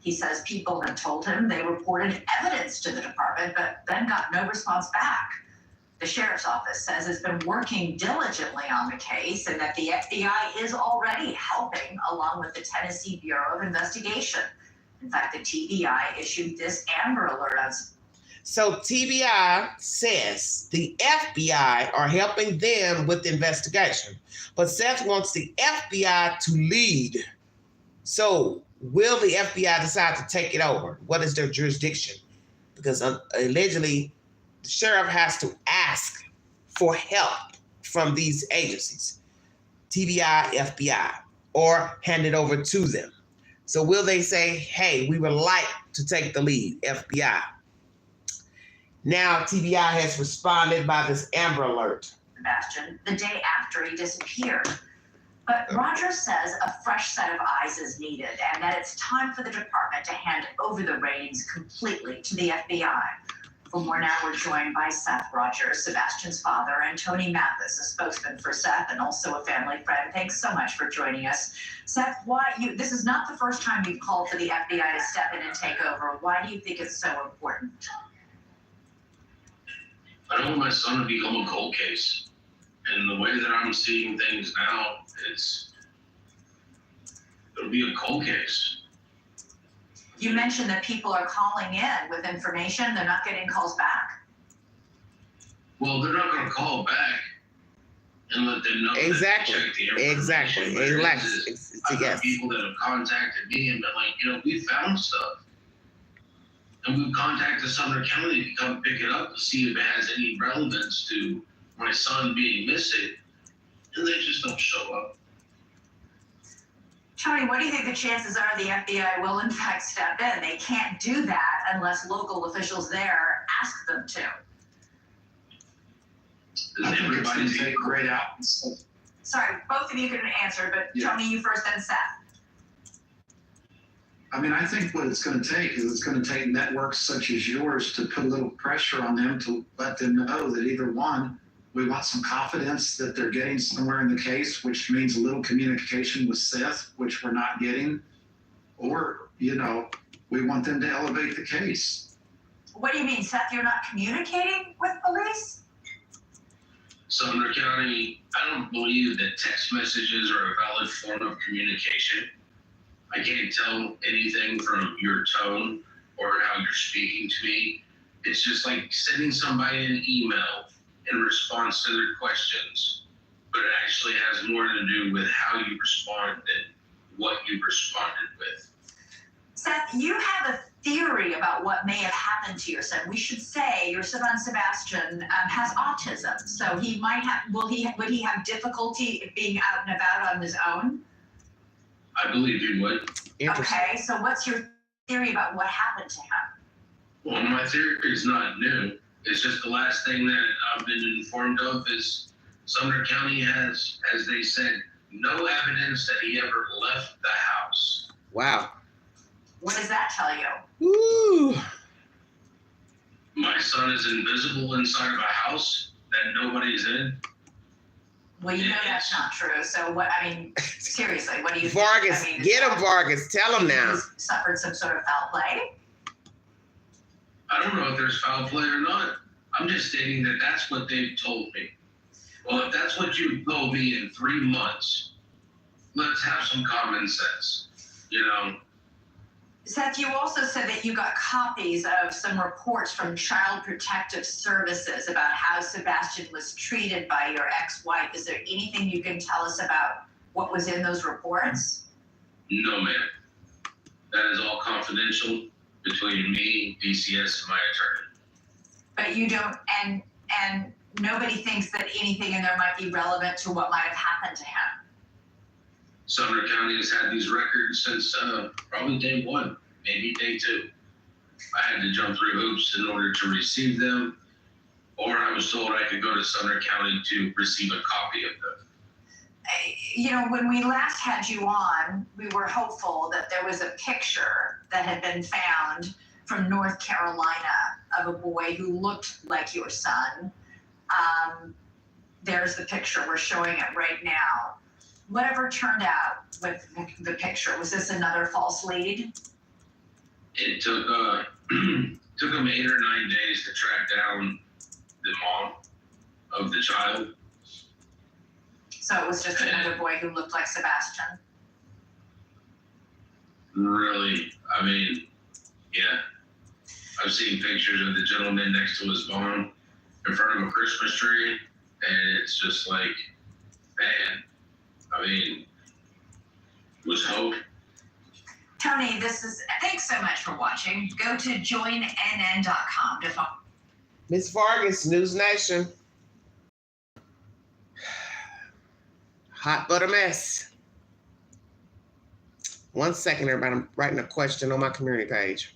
Speaker 11: He says people have told him they reported evidence to the department, but then got no response back. The Sheriff's Office says it's been working diligently on the case and that the FBI is already helping along with the Tennessee Bureau of Investigation. In fact, the TBI issued this Amber Alert on.
Speaker 1: So TBI says the FBI are helping them with the investigation, but Seth wants the FBI to lead. So will the FBI decide to take it over? What is their jurisdiction? Because allegedly, the sheriff has to ask for help from these agencies, TBI, FBI, or hand it over to them. So will they say, hey, we would like to take the lead, FBI? Now TBI has responded by this Amber Alert.
Speaker 11: Sebastian, the day after he disappeared. But Rogers says a fresh set of eyes is needed and that it's time for the department to hand over the reins completely to the FBI. For more now, we're joined by Seth Rogers, Sebastian's father, and Tony Mathis, a spokesman for Seth and also a family friend. Thanks so much for joining us. Seth, this is not the first time you've called for the FBI to step in and take over. Why do you think it's so important?
Speaker 7: I don't want my son to become a cold case. And the way that I'm seeing things now, it'll be a cold case.
Speaker 11: You mentioned that people are calling in with information. They're not getting calls back.
Speaker 7: Well, they're not going to call back and let them know.
Speaker 1: Exactly.
Speaker 7: That they check the
Speaker 1: Exactly.
Speaker 7: information. I've
Speaker 1: Yes.
Speaker 7: got people that have contacted me and been like, we found stuff. And we've contacted Sumner County to come pick it up to see if it has any relevance to my son being missing. And they just don't show up.
Speaker 11: Tony, what do you think the chances are the FBI will in fact step in? They can't do that unless local officials there ask them to.
Speaker 7: I think it's going to take great out.
Speaker 11: Sorry, both of you can answer, but
Speaker 12: Yeah.
Speaker 11: Tony, you first, then Seth.
Speaker 12: I mean, I think what it's going to take is it's going to take networks such as yours to put a little pressure on them to let them know that either one, we want some confidence that they're getting somewhere in the case, which means a little communication with Seth, which we're not getting, or, we want them to elevate the case.
Speaker 11: What do you mean, Seth? You're not communicating with police?
Speaker 7: Sumner County, I don't believe that text messages are a valid form of communication. I can't tell anything from your tone or how you're speaking to me. It's just like sending somebody an email in response to their questions, but it actually has more to do with how you respond than what you responded with.
Speaker 11: Seth, you have a theory about what may have happened to your son. We should say your son Sebastian has autism, so he might have. Would he have difficulty being out and about on his own?
Speaker 7: I believe you would.
Speaker 11: Okay, so what's your theory about what happened to him?
Speaker 7: Well, my theory is not new. It's just the last thing that I've been informed of is Sumner County has, as they said, no evidence that he ever left the house.
Speaker 1: Wow.
Speaker 11: What does that tell you?
Speaker 1: Woo.
Speaker 7: My son is invisible inside of a house that nobody's in.
Speaker 11: Well, you know that's not true. So what? I mean, seriously, what do you
Speaker 1: Vargas,
Speaker 11: think? I mean,
Speaker 1: get him, Vargas. Tell him now.
Speaker 11: He's suffered some sort of foul play.
Speaker 7: I don't know if there's foul play or not. I'm just stating that that's what they've told me. Well, if that's what you told me in 3 months, let's have some common sense,
Speaker 11: Seth, you also said that you got copies of some reports from Child Protective Services about how Sebastian was treated by your ex-wife. Is there anything you can tell us about what was in those reports?
Speaker 7: No, ma'am. That is all confidential between me, DCS, and my attorney.
Speaker 11: But you don't, and nobody thinks that anything in there might be relevant to what might have happened to him.
Speaker 7: Sumner County has had these records since probably day one, maybe day two. I had to jump through hoops in order to receive them, or I was told I could go to Sumner County to receive a copy of them.
Speaker 11: When we last had you on, we were hopeful that there was a picture that had been found from North Carolina of a boy who looked like your son. There's the picture. We're showing it right now. Whatever turned out with the picture, was this another false lead?
Speaker 7: It took took them 8 or 9 days to track down the mom of the child.
Speaker 11: So it was just another boy who looked like Sebastian?
Speaker 7: Really, I mean, yeah. I've seen pictures of the gentleman next to his mom in front of a Christmas tree, and it's just like, man, I mean, was hope.
Speaker 11: Tony, thanks so much for watching. Go to joinnn.com to follow.
Speaker 1: Miss Vargas, News Nation. Hot but a mess. 1 second, everybody. I'm writing a question on my community page.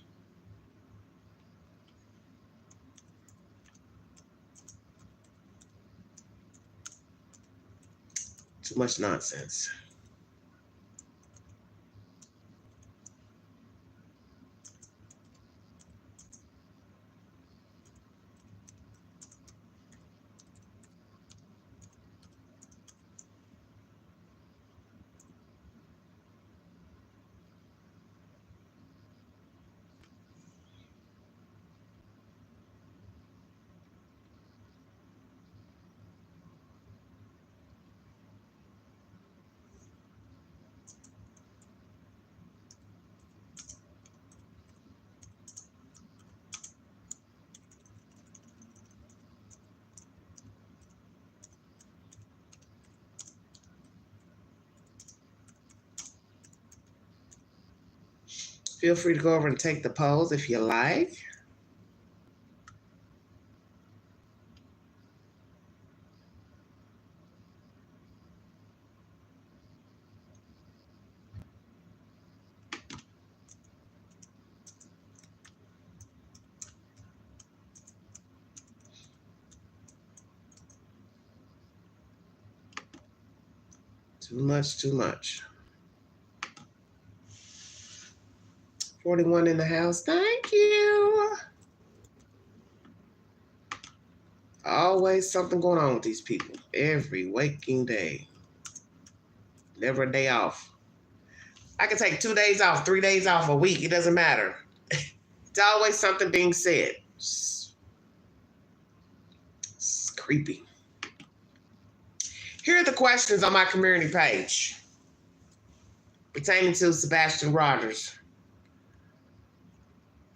Speaker 1: Too much nonsense. Feel free to go over and take the polls if you like. Too much, too much. 41 in the house. Thank you. Always something going on with these people. Every waking day. Never a day off. I can take 2 days off, 3 days off a week. It doesn't matter. It's always something being said. It's creepy. Here are the questions on my community page pertaining to Sebastian Rogers.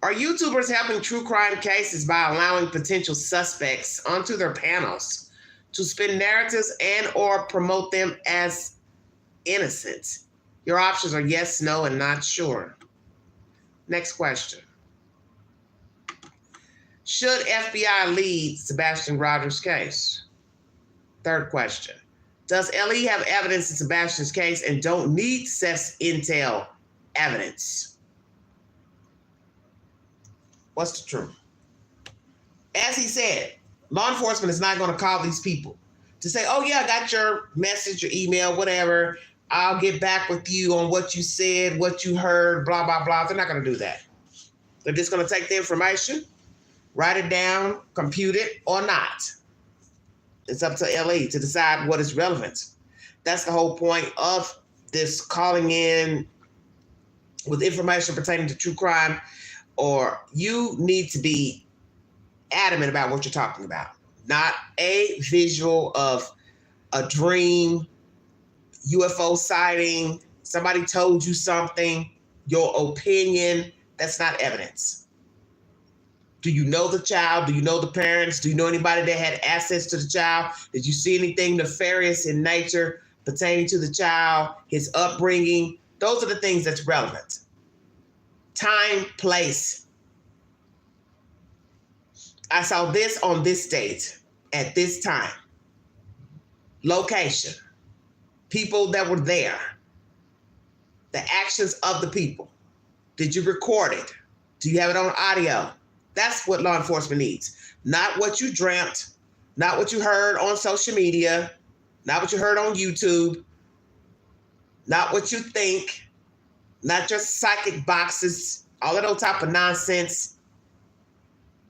Speaker 1: Are YouTubers helping true crime cases by allowing potential suspects onto their panels to spin narratives and or promote them as innocent? Your options are yes, no, and not sure. Next question. Should FBI lead Sebastian Rogers' case? Third question. Does LE have evidence in Sebastian's case and don't need SETH's intel evidence? What's the truth? As he said, law enforcement is not going to call these people to say, oh yeah, I got your message, your email, whatever. I'll get back with you on what you said, what you heard, blah, blah, blah. They're not going to do that. They're just going to take the information, write it down, compute it, or not. It's up to LE to decide what is relevant. That's the whole point of this calling in with information pertaining to true crime, or you need to be adamant about what you're talking about. Not a visual of a dream, UFO sighting, somebody told you something, your opinion. That's not evidence. Do you know the child? Do you know the parents? Do you know anybody that had access to the child? Did you see anything nefarious in nature pertaining to the child, his upbringing? Those are the things that's relevant. Time, place. I saw this on this date at this time. Location. People that were there. The actions of the people. Did you record it? Do you have it on audio? That's what law enforcement needs. Not what you dreamt, not what you heard on social media, not what you heard on YouTube, not what you think, not just psychic boxes, all of those type of nonsense,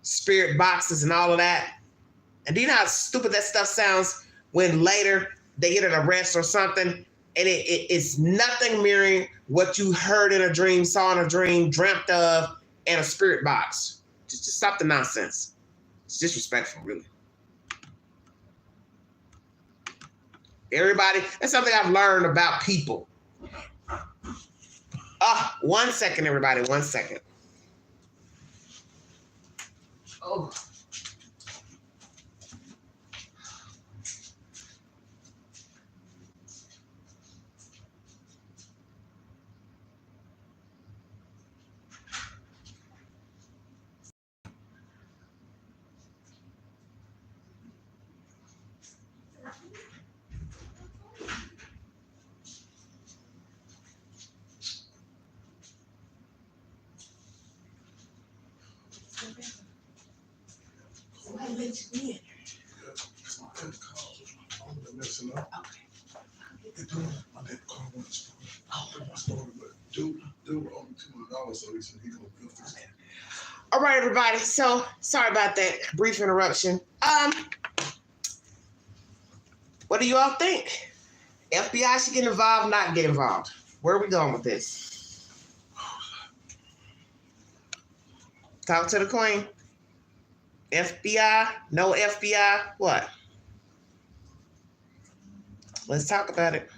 Speaker 1: spirit boxes and all of that. And do you know how stupid that stuff sounds when later they get an arrest or something and it's nothing mirroring what you heard in a dream, saw in a dream, dreamt of in a spirit box. Just stop the nonsense. It's disrespectful, really. Everybody, that's something I've learned about people. 1 second, everybody, 1 second. Oh. All right, everybody. So sorry about that brief interruption. What do you all think? FBI should get involved, not get involved? Where are we going with this? Talk to the queen. FBI? No FBI? What? Let's talk about it.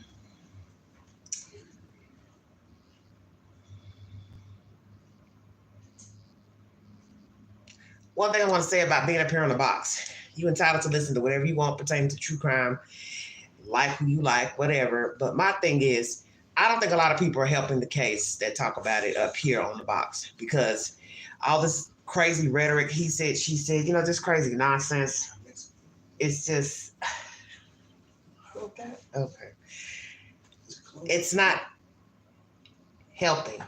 Speaker 1: One thing I want to say about being up here on the box. You're entitled to listen to whatever you want pertaining to true crime, like who you like, whatever. But my thing is, I don't think a lot of people are helping the case that talk about it up here on the box, because all this crazy rhetoric, he said, she said, just crazy nonsense. It's just, okay. It's not helping,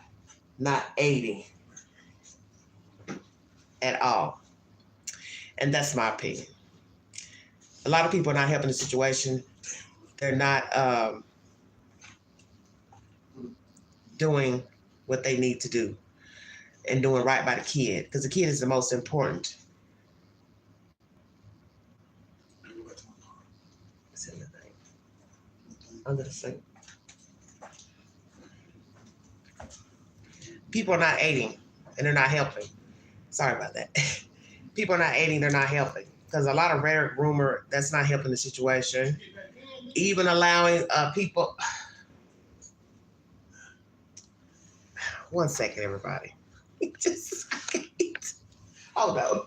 Speaker 1: not aiding at all. And that's my opinion. A lot of people are not helping the situation. They're not doing what they need to do and doing right by the kid, because the kid is the most important. Under the sink. People are not aiding and they're not helping. Sorry about that. People are not aiding, they're not helping. Because a lot of rhetoric, rumor, that's not helping the situation. Even allowing people. One second, everybody. Just hold on.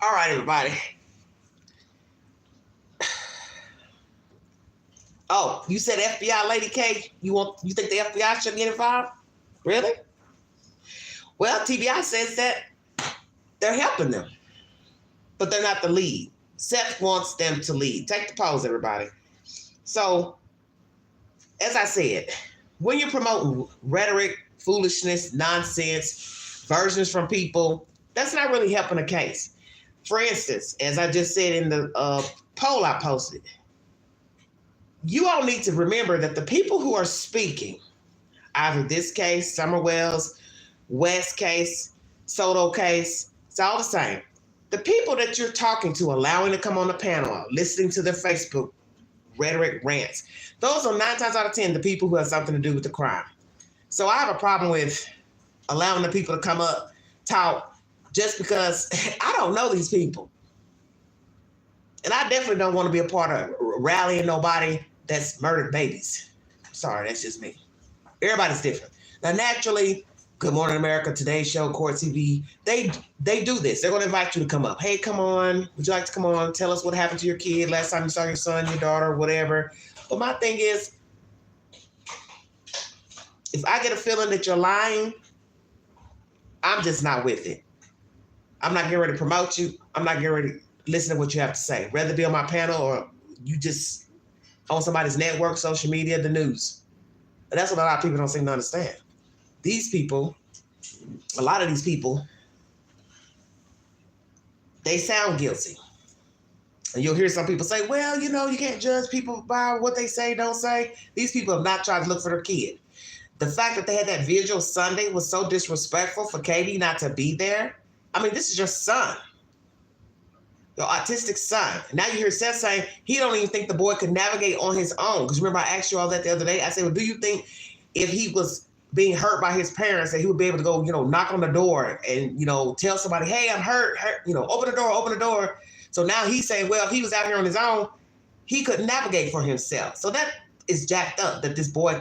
Speaker 1: All right, everybody. Oh, you said FBI, Lady K. You think the FBI should get involved? Really? Well, TBI says that they're helping them, but they're not the lead. Seth wants them to lead. Take the pause, everybody. So, as I said, when you're promoting rhetoric, foolishness, nonsense, versions from people, that's not really helping the case. For instance, as I just said in the poll I posted, you all need to remember that the people who are speaking, either this case, Summerwell's, West case, Soto case, it's all the same. The people that you're talking to, allowing to come on the panel, listening to their Facebook rhetoric rants, those are 9 times out of 10 the people who have something to do with the crime. So I have a problem with allowing the people to come up, talk, just because I don't know these people. And I definitely don't want to be a part of rallying nobody that's murdered babies. Sorry, that's just me. Everybody's different. Now, naturally, Good Morning America, Today Show, Court TV, they do this. They're going to invite you to come up. Hey, come on. Would you like to come on? Tell us what happened to your kid last time you saw your son, your daughter, whatever. But my thing is, if I get a feeling that you're lying, I'm just not with it. I'm not getting ready to promote you. I'm not getting ready to listen to what you have to say. Whether be on my panel or you just on somebody's network, social media, the news. And that's what a lot of people don't seem to understand. These people, a lot of these people, they sound guilty. And you'll hear some people say, well, you can't judge people by what they say, don't say. These people have not tried to look for their kid. The fact that they had that vigil Sunday was so disrespectful for Katie not to be there. I mean, this is your son, your autistic son. Now you hear Seth saying he don't even think the boy could navigate on his own. Because remember, I asked you all that the other day. I said, well, do you think if he was being hurt by his parents that he would be able to go, knock on the door and, tell somebody, hey, I'm hurt, open the door. So now he's saying, well, if he was out here on his own, he couldn't navigate for himself. So that is jacked up that this boy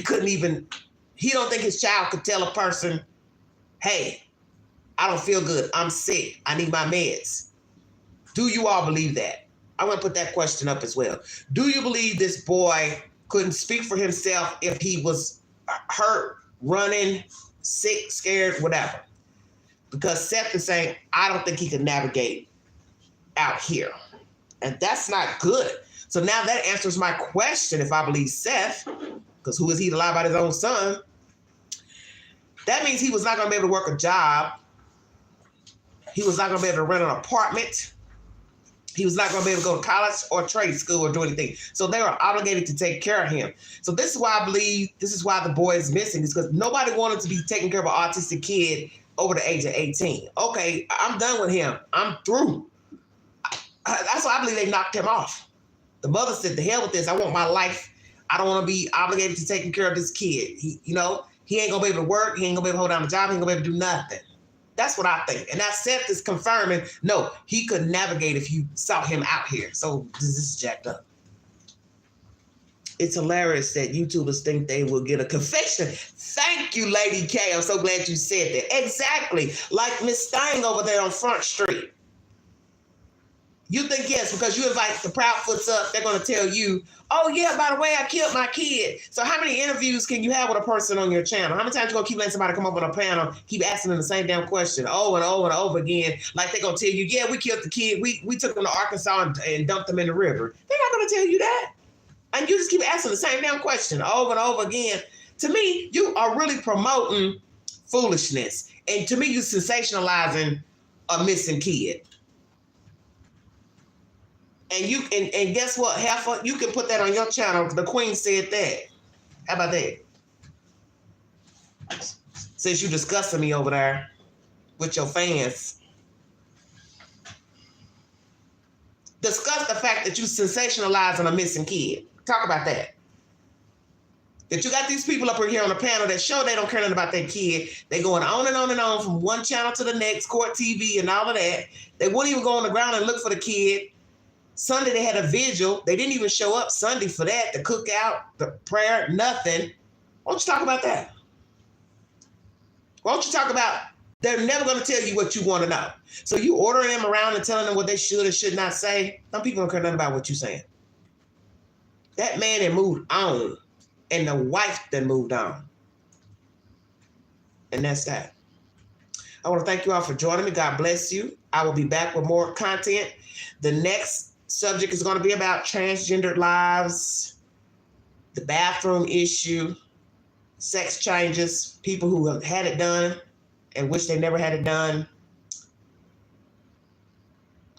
Speaker 1: couldn't even, he don't think his child could tell a person, hey, I don't feel good. I'm sick. I need my meds. Do you all believe that? I want to put that question up as well. Do you believe this boy couldn't speak for himself if he was hurt, running, sick, scared, whatever? Because Seth is saying, I don't think he could navigate out here. And that's not good. So now that answers my question if I believe Seth, because who is he to lie about his own son? That means he was not going to be able to work a job. He was not going to be able to rent an apartment. He was not going to be able to go to college or trade school or do anything. So they were obligated to take care of him. So this is why I believe, this is why the boy is missing, is because nobody wanted to be taking care of an autistic kid over the age of 18. Okay, I'm done with him. I'm through. That's why I believe they knocked him off. The mother said, "The hell with this. I want my life. I don't want to be obligated to taking care of this kid. He ain't gonna be able to work. He ain't gonna be able to hold down the job. He ain't gonna be able to do nothing." That's what I think. And that Seth is confirming, no, he could navigate if you saw him out here. So this is jacked up. It's hilarious that YouTubers think they will get a confession. Thank you, Lady K. I'm so glad you said that. Exactly. Like Miss Stein over there on Front Street. You think, yes, because you invite the Proudfoots up, they're going to tell you, oh, yeah, by the way, I killed my kid. So how many interviews can you have with a person on your channel? How many times you going to keep letting somebody come up on a panel, keep asking them the same damn question over and over and over again, like they're going to tell you, yeah, we killed the kid. We took him to Arkansas and dumped him in the river. They're not going to tell you that. And you just keep asking the same damn question over and over again. To me, you are really promoting foolishness. And to me, you're sensationalizing a missing kid. And guess what? You can put that on your channel. The Queen said that. How about that? Since you discussing me over there with your fans. Discuss the fact that you sensationalizing a missing kid. Talk about that. That you got these people up here on the panel that show they don't care nothing about their kid. They going on and on and on from one channel to the next, court TV and all of that. They wouldn't even go on the ground and look for the kid. Sunday, they had a vigil. They didn't even show up Sunday for that, the cookout, the prayer, nothing. Why don't you talk about that? Why don't you talk about they're never going to tell you what you want to know. So you ordering them around and telling them what they should or should not say. Some people don't care nothing about what you're saying. That man had moved on, and the wife that moved on. And that's that. I want to thank you all for joining me. God bless you. I will be back with more content. The next subject is going to be about transgendered lives, the bathroom issue, sex changes, people who have had it done and wish they never had it done,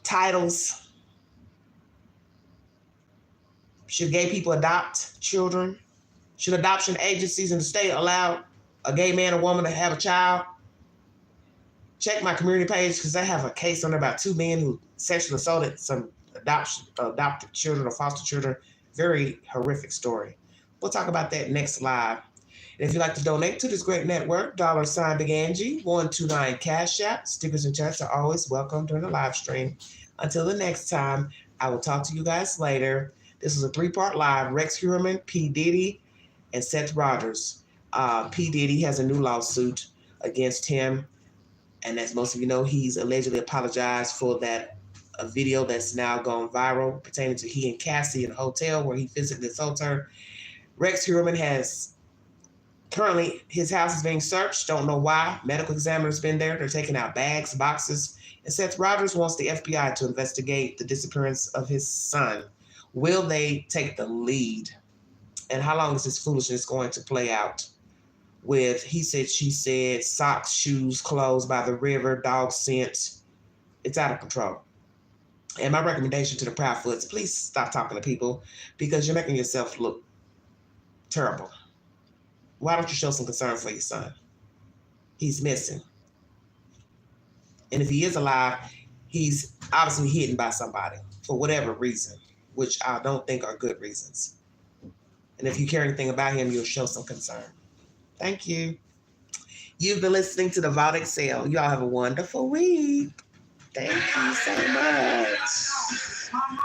Speaker 1: titles. Should gay people adopt children? Should adoption agencies in the state allow a gay man or woman to have a child? Check my community page because I have a case on there about 2 men who sexually assaulted some adopted children or foster children. Very horrific story. We'll talk about that next live. And if you'd like to donate to this great network, $ Big Angie, 129 Cash App. Stickers and chats are always welcome during the live stream. Until the next time, I will talk to you guys later. This was a 3-part live. Rex Heuermann, P. Diddy, and Seth Rogers. P. Diddy has a new lawsuit against him. And as most of you know, he's allegedly apologized for a video that's now gone viral pertaining to he and Cassie in a hotel where he physically assaulted her. Rex Heuermann has currently, his house is being searched. Don't know why. Medical examiner's been there. They're taking out bags, boxes. And Seth Rogers wants the FBI to investigate the disappearance of his son. Will they take the lead? And how long is this foolishness going to play out? With he said, she said, socks, shoes, clothes by the river, dog scent. It's out of control. And my recommendation to the Proudfoots, please stop talking to people because you're making yourself look terrible. Why don't you show some concern for your son? He's missing. And if he is alive, he's obviously hidden by somebody for whatever reason, which I don't think are good reasons. And if you care anything about him, you'll show some concern. Thank you. You've been listening to the Vault Excel. You all have a wonderful week. Thank you so much.